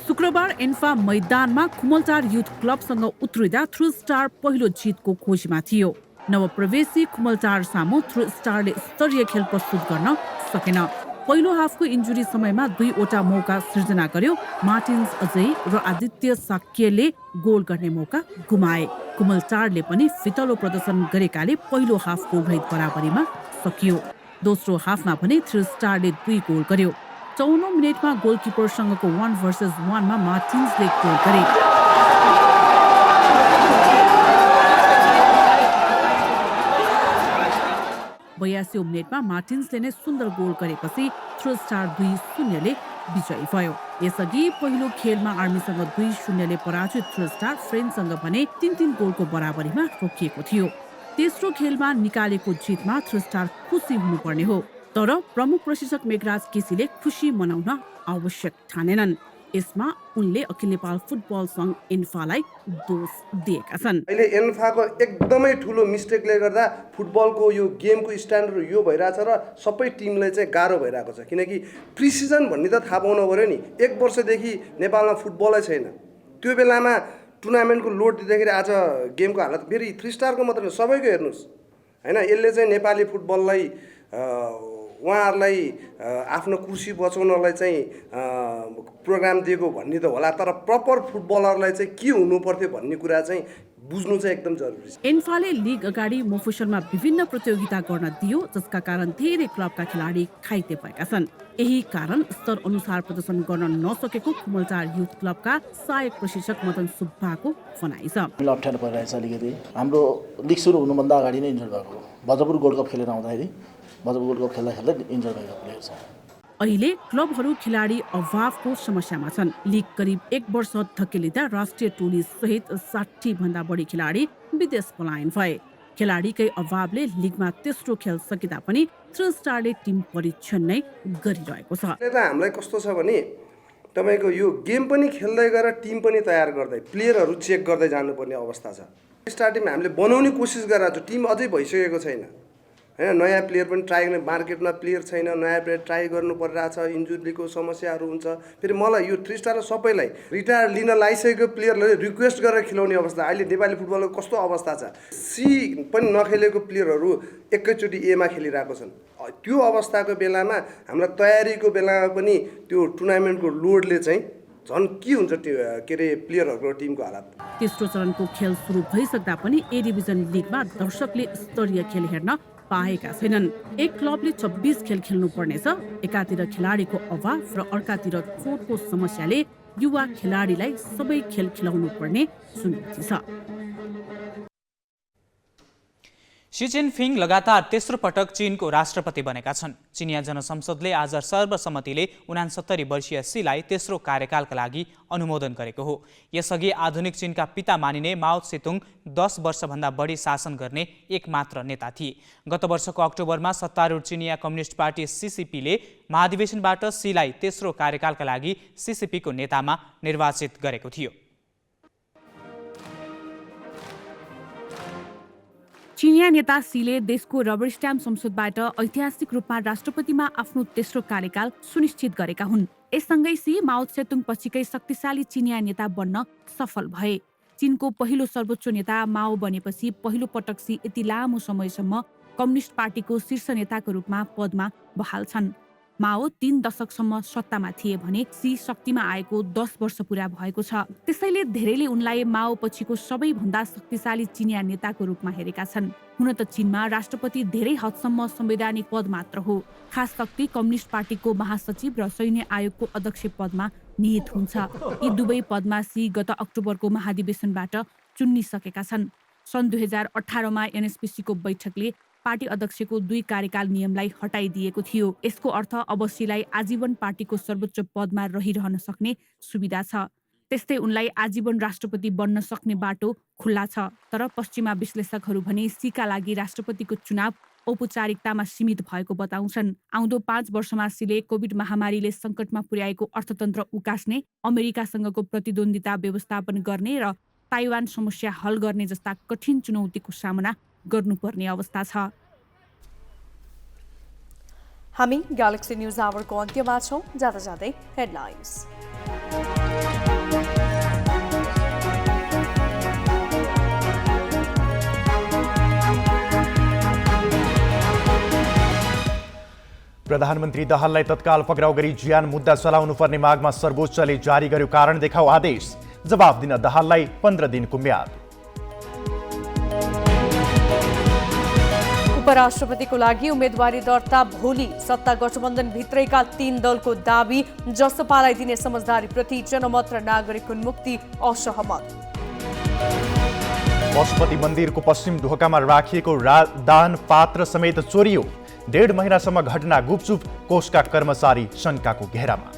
शुक्रबार एन्फा मैदानमा खुमलटार युथ क्लबसँग उत्रिँदा थ्री स्टार पहिलो जितको खोजीमा थियो। नवप्रवेशी खुमलटार सामु थ्री स्टारले स्तरीय खेल प्रस्तुत गर्न सकेन। पहिलो हाफको इन्जुरी समयमा 2वटा मौका सृजना गर्यो। मार्टिन्स अजय र आदित्य साक्यले गोल गर्ने मौका गुमाए। खुमलटारले पनि फितलो प्रदर्शन गरेकाले पहिलो हाफको उभैद बराबरीमा सकियो। दोस्रो हाफमा पनि थ्री स्टारले 2 गोल गर्यो। 54 मिनेटमा गोलकिपरसँगको 1 भर्सेस 1 मा मार्टिन्सले गोल गरे। 82 मिनेटमा मार्टिन्सले नै सुन्दर गोल गरेपछि थ्री स्टार 2-0 ले विजयी भयो। यसअघि पहिलो खेलमा आर्मीसँग 2-0 ले पराजित थ्री स्टार फ्रेन्चसँग भने 3-3 गोलको बराबरीमा रोकिएको थियो। तेस्रो खेलमा निकालेको जितमा थ्री स्टार खुसी हुनुपर्ने हो। तर प्रमुख प्रशिक्षक मेघराज केसीले खुसी मनाउन आवश्यक ठानेनन्। यसमा उनले अखिल नेपाल फुटबल सङ्घ एन्फालाई दोष दिएका छन्। अहिले एन्फाको एकदमै ठुलो मिस्टेकले गर्दा फुटबलको यो गेमको स्ट्यान्डर्ड यो भइरहेछ र सबै टिमलाई चाहिँ गाह्रो भइरहेको छ। किनकि प्रिसिजन भन्ने त थाहा पाउनु पर्यो नि। 1 वर्षदेखि नेपालमा फुटबलै छैन। त्यो बेलामा टुर्नामेन्टको लोड दिँदाखेरि आज गेमको हालत फेरि थ्री स्टारको मात्र सबैको हेर्नुहोस् होइन। यसले चाहिँ नेपाली फुटबललाई उहाँहरूलाई आफ्नो कुर्सी बचाउनलाई चाहिँ प्रोग्राम दिएको भन्ने त होला, तर प्रपर फुटबलरलाई चाहिँ के हुनुपर्थ्यो भन्ने कुरा चाहिँ बुझ्नु चाहिँ एकदम जरुरी छ। एन्फाले लिग अगाडि मोफुसलमा विभिन्न प्रतियोगिता गर्न दियो, जसका कारण धेरै क्लबका खेलाडी घाइते भएका छन्। यही कारण स्तर अनुसार प्रदर्शन गर्न नसकेको खुमलटार युथ क्लबका सहायक प्रशिक्षक मदन सुब्बाको भनाइ छ। हामीलाई अप्ठ्यारो परिरहेछ अलिकति। हाम्रो लिग सुरु हुनुभन्दा अगाडि नै इन्जर्ड भएको। भजपुर गोल्ड कप खेलेर आउँदाखेरि भजपुर गोल्ड कप खेल्दा इन्जर्ड भएको प्लेयर छ। अहिले क्लबहरू खेलाडी अभावको समस्यामा छन्। लिग करिब 1 वर्ष धकेलिँदा राष्ट्रिय टोली सहित 60 भन्दा बढी खेलाडी विदेश पलायन भए। खेलाडीकै अभावले लिगमा तेस्रो खेल सकिँदा पनि थ्री स्टारले टिम परीक्षण नै गरिरहेको छ। हामीलाई कस्तो छ भने तपाईको यो गेम पनि खेल्दै गएर टिम पनि तयार गर्दै प्लेयरहरू चेक गर्दै जानुपर्ने अवस्था छ। स्टार टिम हामीले बनाउने कोसिस गरिरहेको छ, टिम अझै भइसकेको छैन होइन नयाँ प्लेयर पनि ट्राई गर्ने मार्केटमा प्लेयर छैन नयाँ प्लेयर ट्राई गर्नु परिरहेछ इन्जुरीको समस्याहरू हुन्छ फेरि मलाई यो 3 स्टार सबैलाई रिटायर लिन लागिसकेको प्लेयरले रिक्वेस्ट गरेर खेलाउने अवस्था अहिले नेपाली फुटबलको कस्तो अवस्था छ सी पनि नखेलेको प्लेयरहरू एकैचोटि एमा खेलिरहेको छन् त्यो अवस्थाको बेलामा हामीलाई तयारीको बेलामा पनि त्यो टुर्नामेन्टको लोडले चाहिँ झन् के हुन्छ त्यो के अरे प्लेयरहरूको टिमको हालत तेस्रो चरणको खेल सुरु भइसक्दा पनि ए डिभिजन लिगमा दर्शकले स्तरीय खेल हेर्न पाएका छैनन् एक क्लबले 26 खेल खेल्नु पर्नेछ एकातिर खेलाडीको अभाव र अर्कातिर चोटको समस्याले युवा खेलाडीलाई सबै खेल खेलाउनु पर्ने चुनौती छ सी जिनपिङ लगातार तेस्रो पटक चीनको राष्ट्रपति बनेका छन् चिनिया जनसंसदले आज सर्वसम्मतिले 69 वर्षीय सीलाई तेस्रो कार्यकालका लागि अनुमोदन गरेको हो यसअघि आधुनिक चीनका पिता मानिने माओ त्से-तुङ 10 वर्षभन्दा बढी शासन गर्ने एकमात्र नेता थिए गत वर्षको अक्टोबरमा सत्तारूढ चिनिया कम्युनिस्ट पार्टी सीसीपीले महाधिवेशनबाट सीलाई तेस्रो कार्यकालका लागि सीसीपीको नेतामा निर्वाचित गरेको थियो चिनिया नेता सीले देशको रबर स्ट्याम्प संसदबाट ऐतिहासिक रूपमा राष्ट्रपतिमा आफ्नो तेस्रो कार्यकाल सुनिश्चित गरेका हुन् यससँगै सी माओ त्से-तुङ पछिकै शक्तिशाली चिनिया नेता बन्न सफल भए चीनको पहिलो सर्वोच्च नेता माओ बनेपछि पहिलो पटक सी यति लामो समयसम्म कम्युनिस्ट पार्टीको शीर्ष नेताको रूपमा पदमा बहाल छन् माओ 3 दशकसम्म सत्तामा थिए भने सी शक्तिमा आएको 10 वर्ष पूरा भएको छ त्यसैले धेरैले उनलाई माओ पछिको सबैभन्दा शक्तिशाली चिनिया नेताको रूपमा हेरेका छन् हुन त चीनमा राष्ट्रपति धेरै हदसम्म संवैधानिक पद मात्र हो खास शक्ति कम्युनिस्ट पार्टीको महासचिव र सैन्य आयोगको अध्यक्ष पदमा निहित हुन्छ यी दुवै पदमा सी गत अक्टोबरको महाधिवेशनबाट चुनिसकेका छन् सन् 2018 मा एनएसपीसीको बैठकले पार्टी अध्यक्षको 2 कार्यकाल नियमलाई हटाइदिएको थियो यसको अर्थ अब सीलाई आजीवन पार्टीको सर्वोच्च पदमा रहिरहन सक्ने सुविधा छ त्यस्तै उनलाई आजीवन राष्ट्रपति बन्न सक्ने बाटो खुल्ला छ तर पश्चिमा विश्लेषकहरू भने सीका लागि राष्ट्रपतिको चुनाव औपचारिकतामा सीमित भएको बताउँछन् आउँदो 5 वर्षमा सीले कोभिड महामारीले सङ्कटमा पुर्याएको अर्थतन्त्र उकास्ने अमेरिकासँगको प्रतिद्वन्दिता व्यवस्थापन गर्ने र ताइवान समस्या हल गर्ने जस्ता कठिन चुनौतीको सामना गर्नुपर्ने अवस्था छ हामी ग्यालेक्सी न्यूज आवरको अन्त्यमा छौं जाँदा जाँदै हेडलाइन्स प्रधानमन्त्री दाहाललाई तत्काल पक्राउ गरी ज्यान मुद्दा चलाउनु पर्ने मागमा सर्वोच्चले जारी गर्यो कारण देखाउ आदेश जवाब दिन दाहाललाई 15 दिनको म्याद उपराष्ट्रपतिको लागि उम्मेदवारी दर्ता भोलि सत्ता गठबन्धन भित्रैका 3 दलको दाबी जसपालाई दिने समझदारीप्रति जनमत र नागरिक उन्मुक्ति असहमत पशुपति मन्दिरको पश्चिम ढोकामा राखिएको दान पात्र समेत चोरियो 1.5 महिनासम्म घटना गुपचुप कोषका कर्मचारी शङ्काको घेरामा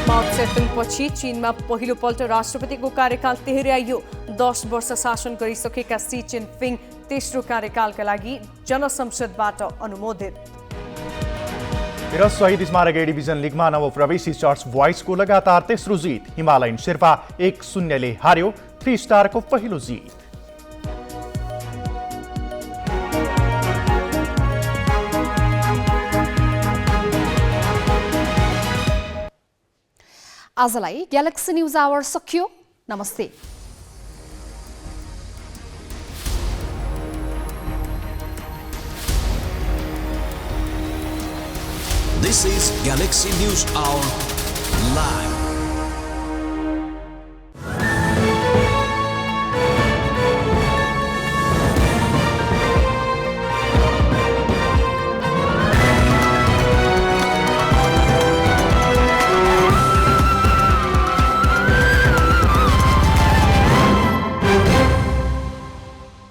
माओ त्से-तुङपछि चीनमा पहिलोपल्ट राष्ट्रपतिको कार्यकाल तेह्र्याइयो 10 वर्ष शासन गरिसकेका सी जिनपिङ तेस्रो कार्यकालका लागि जनसंसदबाट अनुमोदित र शहीद स्मारक ए डिभिजन लिगमा नवप्रवेशी चर्च बोइजको लगातार तेस्रो जित हिमालयन शेर्पा 1-0 ले हार्यो 3 स्टारको पहिलो जित आजलाई ग्यालेक्सी न्यूज आवर सकियो नमस्ते This is Galaxy News Hour live.